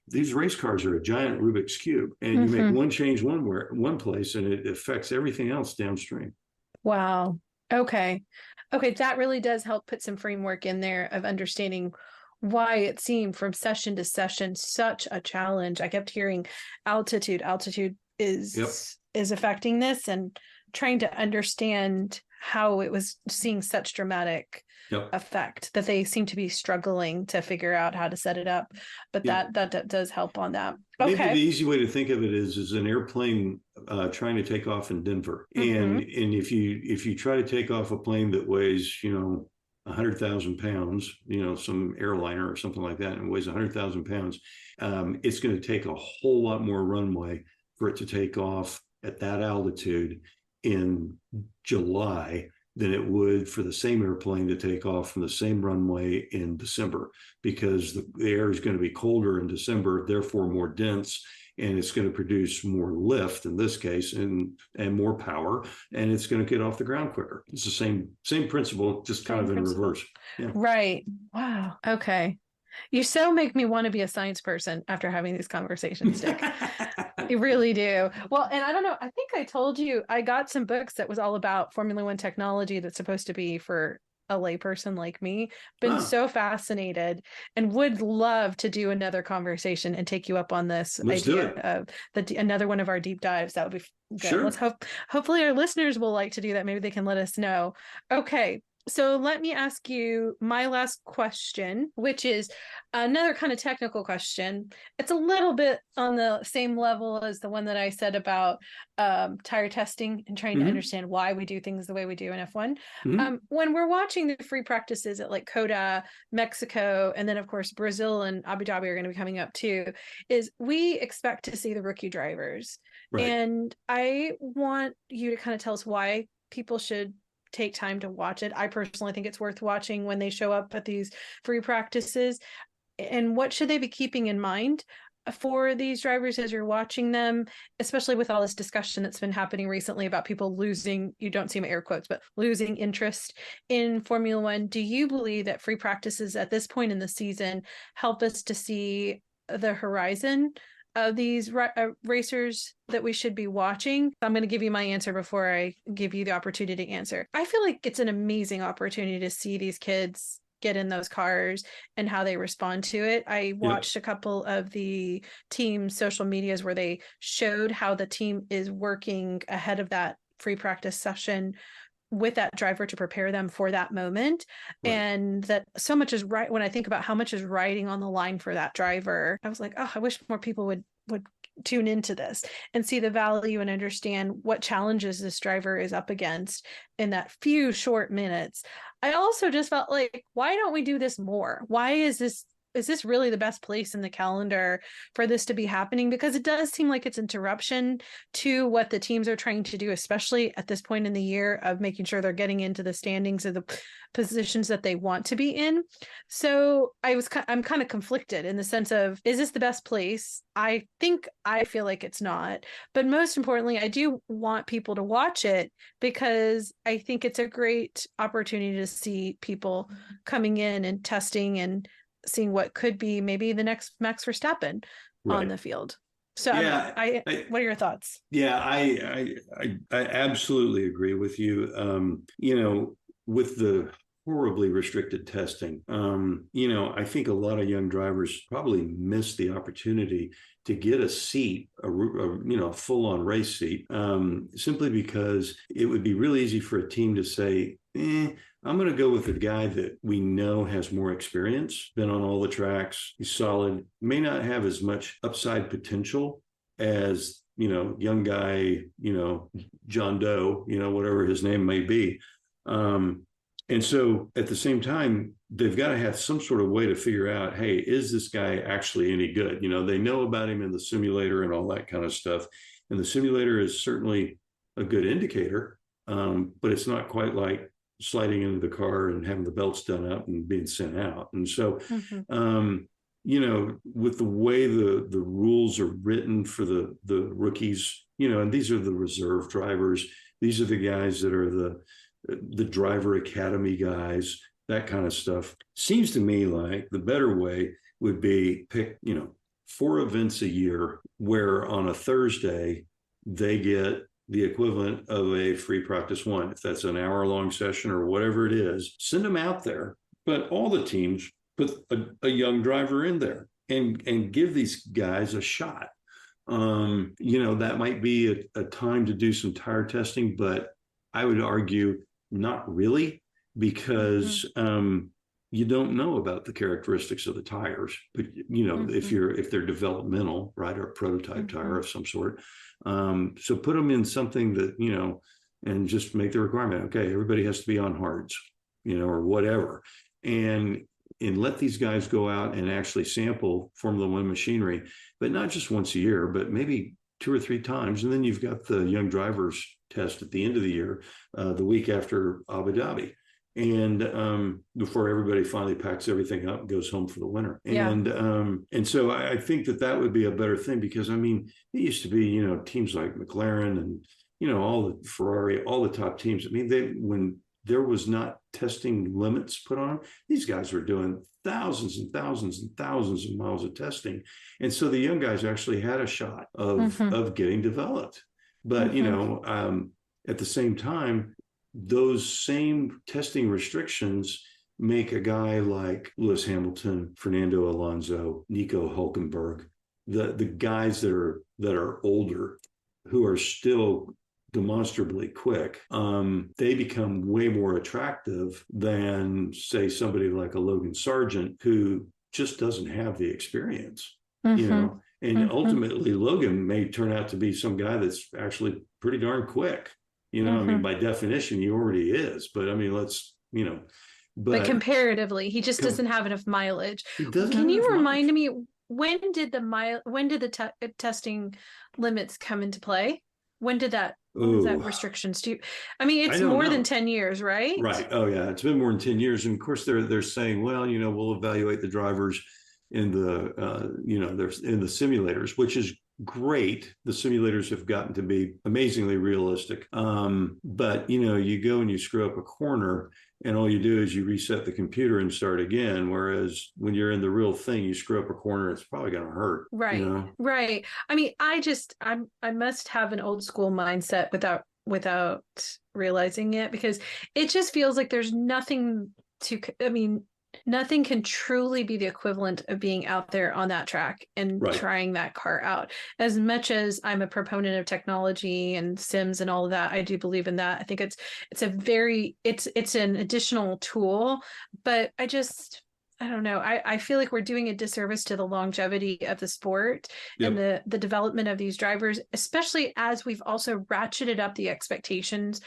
these race cars are a giant Rubik's Cube, and you make one change one place, and it affects everything else downstream. Wow. Okay. That really does help put some framework in there of understanding why it seemed from session to session such a challenge. I kept hearing altitude is affecting this, and trying to understand how it was seeing such dramatic effect that they seem to be struggling to figure out how to set it up. But that does help on that. Okay. Maybe the easy way to think of it is an airplane trying to take off in Denver. And if you try to take off a plane that weighs, 100,000 pounds, some airliner or something like that, and weighs 100,000 pounds, it's going to take a whole lot more runway for it to take off at that altitude in July than it would for the same airplane to take off from the same runway in December, because the air is going to be colder in December, therefore more dense, and it's going to produce more lift in this case, and more power, and it's going to get off the ground quicker. It's the same principle, just kind of in reverse. Yeah. Right. Wow. Okay. You so make me want to be a science person after having these conversations, Dick. You really do. Well, and I don't know, I think I told you I got some books that was all about Formula One technology that's supposed to be for a layperson like me. Been so fascinated, and would love to do another conversation and take you up on this idea of another one of our deep dives. That would be good. Sure. Let's hopefully our listeners will like to do that. Maybe they can let us know. Okay. So let me ask you my last question, which is another kind of technical question. It's a little bit on the same level as the one that I said about tire testing and trying to understand why we do things the way we do in F1. When we're watching the free practices at like COTA, Mexico, and then of course Brazil and Abu Dhabi are going to be coming up too, is we expect to see the rookie drivers. Right. And I want you to kind of tell us why people should take time to watch it. I personally think it's worth watching when they show up at these free practices. And what should they be keeping in mind for these drivers as you're watching them, especially with all this discussion that's been happening recently about people losing, you don't see my air quotes, but losing interest in Formula One. Do you believe that free practices at this point in the season help us to see the horizon of these racers that we should be watching? I'm going to give you my answer before I give you the opportunity to answer. I feel like it's an amazing opportunity to see these kids get in those cars and how they respond to it. I watched a couple of the team's social medias where they showed how the team is working ahead of that free practice session with that driver to prepare them for that moment. Right. And that so much is right. When I think about how much is riding on the line for that driver, I was like, oh, I wish more people would tune into this and see the value and understand what challenges this driver is up against in that few short minutes. I also just felt like, why don't we do this more? Why is this really the best place in the calendar for this to be happening? Because it does seem like it's interruption to what the teams are trying to do, especially at this point in the year of making sure they're getting into the standings of the positions that they want to be in. So I'm kind of conflicted in the sense of, is this the best place? I feel like it's not, but most importantly, I do want people to watch it because I think it's a great opportunity to see people coming in and testing and seeing what could be maybe the next Max Verstappen on the field. So yeah, what are your thoughts? Yeah, I absolutely agree with you. With the horribly restricted testing, I think a lot of young drivers probably miss the opportunity to get a seat, a full-on race seat, simply because it would be really easy for a team to say, I'm going to go with the guy that we know has more experience, been on all the tracks, he's solid, may not have as much upside potential as, young guy, John Doe, whatever his name may be. And so at the same time, they've got to have some sort of way to figure out, hey, is this guy actually any good? They know about him in the simulator and all that kind of stuff. And the simulator is certainly a good indicator, but it's not quite like sliding into the car and having the belts done up and being sent out. And so, with the way the rules are written for the rookies, and these are the reserve drivers, these are the guys that are the driver academy guys, that kind of stuff. Seems to me like the better way would be pick, 4 events a year where on a Thursday they get the equivalent of a free practice 1. If that's an hour-long session or whatever it is, send them out there. But all the teams put a young driver in there and give these guys a shot. That might be a time to do some tire testing, but I would argue not really, because you don't know about the characteristics of the tires. But if they're developmental, right, or a prototype tire of some sort. So put them in something that, and just make the requirement, okay, everybody has to be on hards, or whatever. And let these guys go out and actually sample Formula One machinery, but not just once a year, but maybe 2 or 3 times. And then you've got the young drivers test at the end of the year, the week after Abu Dhabi. And before everybody finally packs everything up and goes home for the winter. Yeah. And so I think that would be a better thing, because it used to be, teams like McLaren and, all the Ferrari, all the top teams. When there was not testing limits put on, these guys were doing thousands and thousands and thousands of miles of testing. And so the young guys actually had a shot of getting developed. But, at the same time, those same testing restrictions make a guy like Lewis Hamilton, Fernando Alonso, Nico Hulkenberg, the guys that are older, who are still demonstrably quick, they become way more attractive than, say, somebody like a Logan Sargent, who just doesn't have the experience, and ultimately Logan may turn out to be some guy that's actually pretty darn quick. By definition, he already is, but but comparatively, he just doesn't have enough mileage. Can you remind me, when did the testing limits come into play? When did that restrictions do? It's more than 10 years, right? Right. Oh yeah, it's been more than 10 years, and of course they're saying, well, we'll evaluate the drivers in the there's in the simulators, which is great. The simulators have gotten to be amazingly realistic. But you go and you screw up a corner, and all you do is you reset the computer and start again. Whereas when you're in the real thing, you screw up a corner, it's probably going to hurt. Right. Right. I must have an old school mindset without realizing it, because it just feels like there's nothing nothing can truly be the equivalent of being out there on that track and trying that car out. As much as I'm a proponent of technology and sims and all of that, I do believe in that. I think it's an additional tool, but I I don't know. I feel like we're doing a disservice to the longevity of the sport and the development of these drivers, especially as we've also ratcheted up the expectations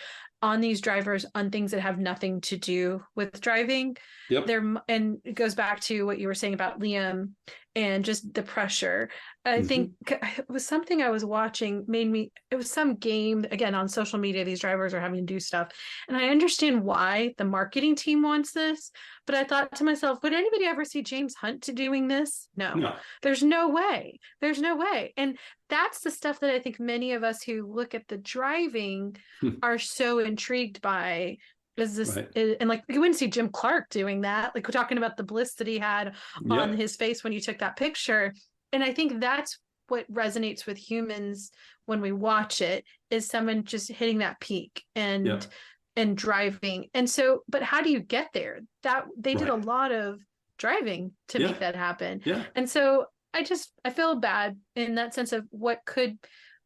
on these drivers on things that have nothing to do with driving. Yep. And it goes back to what you were saying about Liam and just the pressure. I think it was something I was watching it was some game again on social media. These drivers are having to do stuff. And I understand why the marketing team wants this, but I thought to myself, would anybody ever see James Hunt doing this? No. There's no way. There's no way. And that's the stuff that I think many of us who look at the driving are so intrigued by. Is this and like you wouldn't see Jim Clark doing that? Like we're talking about the bliss that he had on his face when you took that picture. And I think that's what resonates with humans when we watch it, is someone just hitting that peak and driving. And so, but how do you get there? That they did a lot of driving to make that happen. And so I feel bad in that sense of what could,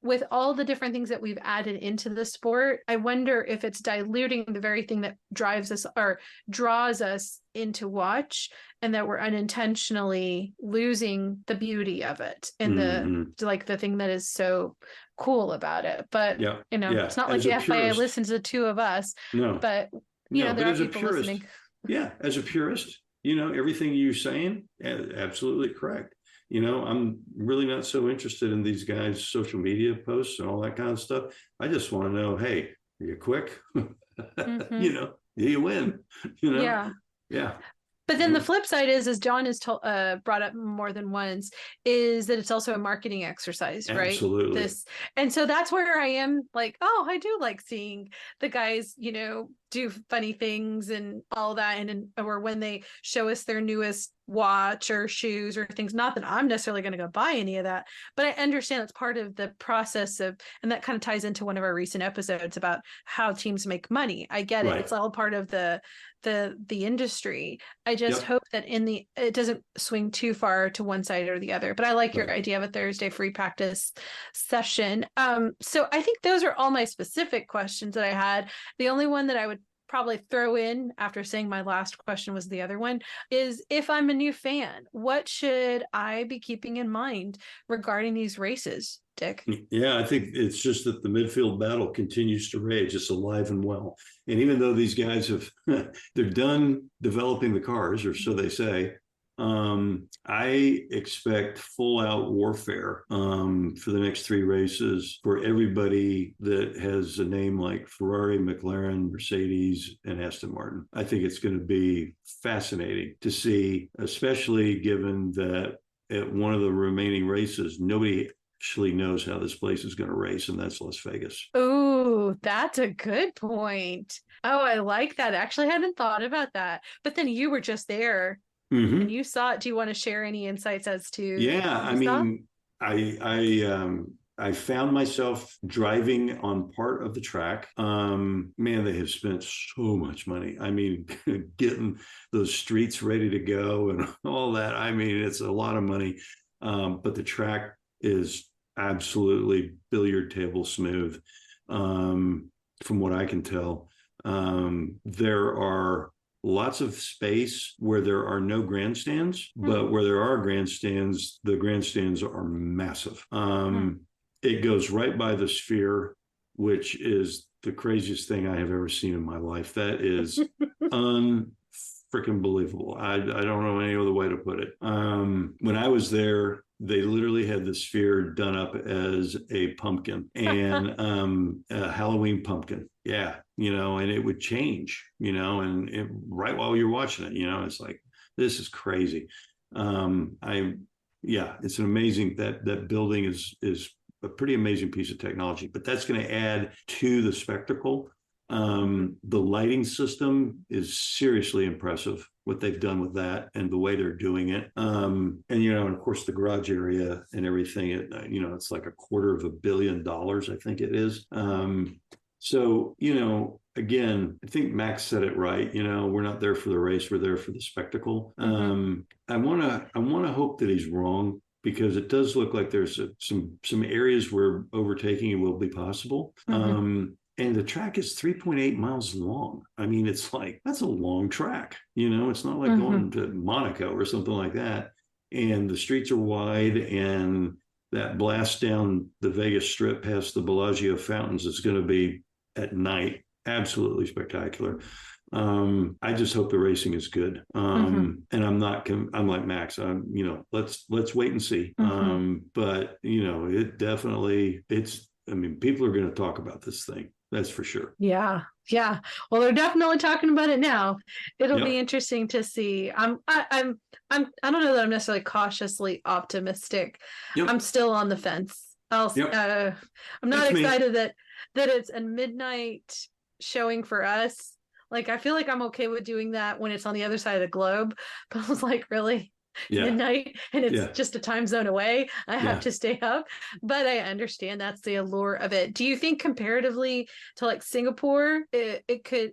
with all the different things that we've added into the sport, I wonder if it's diluting the very thing that drives us or draws us into watch, and that we're unintentionally losing the beauty of it and the thing that is so cool about it. But it's not like the FIA listens to the two of us. But there are people listening. Yeah, as a purist, everything you're saying, absolutely correct. I'm really not so interested in these guys' social media posts and all that kind of stuff. I just want to know, hey, are you quick? Do you win? Yeah. But then the flip side is, as John has brought up more than once, is that it's also a marketing exercise, right? Absolutely. And so that's where I am like, oh, I do like seeing the guys, do funny things and all that, or when they show us their newest watch or shoes or things. Not that I'm necessarily going to go buy any of that, but I understand it's part of the process of, and that kind of ties into one of our recent episodes about how teams make money. I get it. It's all part of the industry. I just hope that it doesn't swing too far to one side or the other. But I like your idea of a Thursday free practice session. So I think those are all my specific questions that I had. The only one that I would probably throw in after saying my last question was the other one is, if I'm a new fan, what should I be keeping in mind regarding these races, Dick? Yeah, I think it's just that the midfield battle continues to rage. It's alive and well. And even though these guys they're done developing the cars, or so they say, I expect full out warfare for the next three races for everybody that has a name like Ferrari, McLaren, Mercedes, and Aston Martin. I think it's going to be fascinating to see, especially given that at one of the remaining races, nobody actually knows how this place is going to race, and that's Las Vegas. Oh, that's a good point. Oh, I like that. Actually, I hadn't thought about that. But then you were just there. And you saw it. Do you want to share any insights as to? Yeah, I mean, I found myself driving on part of the track. Man, they have spent so much money. I mean, getting those streets ready to go and all that. I mean, it's a lot of money. But the track is absolutely billiard table smooth, from what I can tell. There are lots of space where there are no grandstands, but where there are grandstands, the grandstands are massive. It goes right by the Sphere, which is the craziest thing I have ever seen in my life. That is unfreaking believable. I don't know any other way to put it. When I was there, they literally had the Sphere done up as a pumpkin, and a Halloween pumpkin. Yeah, and it would change, and right while you're watching it, it's like, this is crazy. It's an amazing, that building is a pretty amazing piece of technology, but that's going to add to the spectacle. The lighting system is seriously impressive, what they've done with that and the way they're doing it. And of course the garage area and everything, it's like $250 million, I think it is. So, again, I think Max said it right. We're not there for the race. We're there for the spectacle. I want to hope that he's wrong, because it does look like there's some areas where overtaking will be possible. And the track is 3.8 miles long. I mean, it's like, that's a long track. It's not like going to Monaco or something like that. And the streets are wide, and that blast down the Vegas Strip past the Bellagio fountains is going to be at night absolutely spectacular. I just hope the racing is good. And I'm like Max, let's wait and see. But people are going to talk about this thing. That's for sure. Yeah. Yeah. Well, they're definitely talking about it now. It'll be interesting to see. I don't know that I'm necessarily cautiously optimistic. I'm still on the fence. I'm not excited that it's a midnight showing for us. Like, I feel like I'm okay with doing that when it's on the other side of the globe. But I was like, really? Midnight, and it's just a time zone away. I have to stay up, but I understand that's the allure of it. Do you think comparatively to like Singapore, it could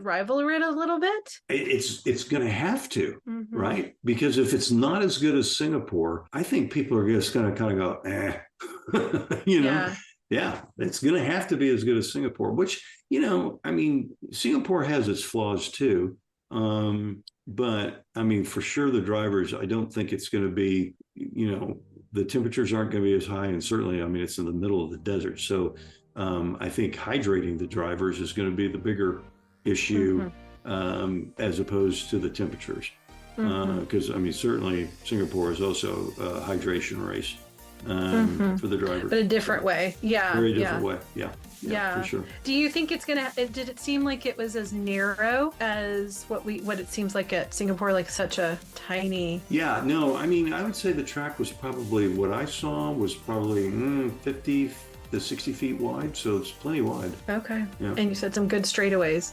rival it a little bit? It's going to have to, right? Because if it's not as good as Singapore, I think people are just going to kind of go, Yeah, it's going to have to be as good as Singapore, which, Singapore has its flaws too. But I mean, for sure, the drivers, I don't think it's going to be, the temperatures aren't going to be as high. And certainly, it's in the middle of the desert. So I think hydrating the drivers is going to be the bigger issue as opposed to the temperatures. Because, certainly Singapore is also a hydration race for the drivers. But a different way. Yeah. Very different way. Yeah, for sure. Do you think it's did it seem like it was as narrow as what it seems like at Singapore, like such a tiny? Yeah, no, I would say the track was probably, what I saw was probably 50 to 60 feet wide, so it's plenty wide. Okay. Yeah. And you said some good straightaways.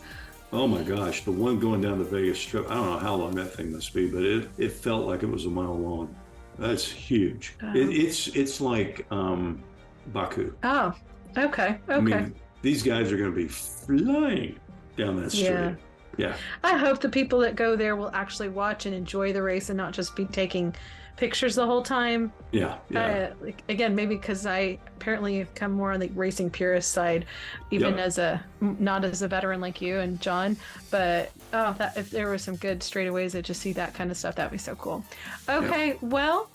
Oh my gosh, the one going down the Vegas Strip, I don't know how long that thing must be, but it felt like it was a mile long. That's huge. Oh. It's like Baku. Oh. Okay. These guys are going to be flying down that street. Yeah. I hope the people that go there will actually watch and enjoy the race and not just be taking pictures the whole time. Yeah. Again, maybe because I apparently have come more on the racing purist side, even not as a veteran like you and John. But if there were some good straightaways, I'd just see that kind of stuff. That'd be so cool. Okay. Well,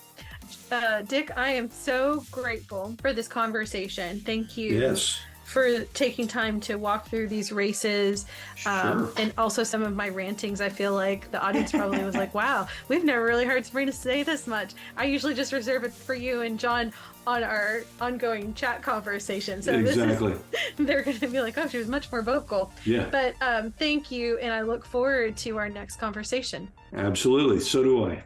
Dick, I am so grateful for this conversation. Thank you for taking time to walk through these races. And also some of my rantings. I feel like the audience probably was like, wow, we've never really heard Sabrina say this much. I usually just reserve it for you and John on our ongoing chat conversation. So they're going to be like, oh, she was much more vocal. Yeah. But thank you. And I look forward to our next conversation. Absolutely. So do I.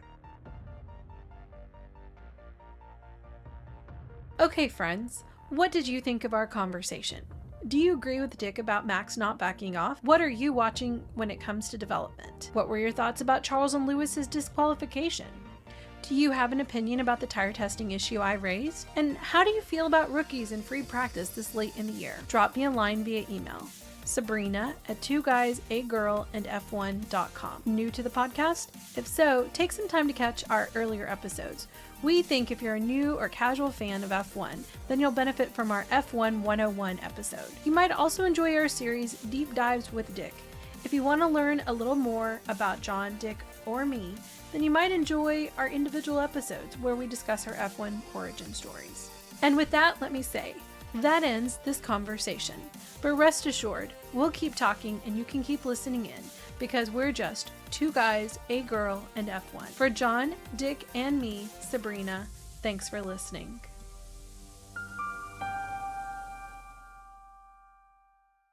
Okay, friends, what did you think of our conversation? Do you agree with Dick about Max not backing off? What are you watching when it comes to development? What were your thoughts about Charles and Lewis's disqualification? Do you have an opinion about the tire testing issue I raised? And how do you feel about rookies in free practice this late in the year? Drop me a line via email. Sabrina at 2guysagirlandf1.com. New to the podcast? If so, take some time to catch our earlier episodes. We think if you're a new or casual fan of F1, then you'll benefit from our F1 101 episode. You might also enjoy our series Deep Dives with Dick. If you want to learn a little more about John, Dick, or me, then you might enjoy our individual episodes where we discuss our F1 origin stories. And with that, let me say, that ends this conversation. But rest assured, we'll keep talking and you can keep listening in because we're just two guys, a girl, and F1. For John, Dick, and me, Sabrina, thanks for listening.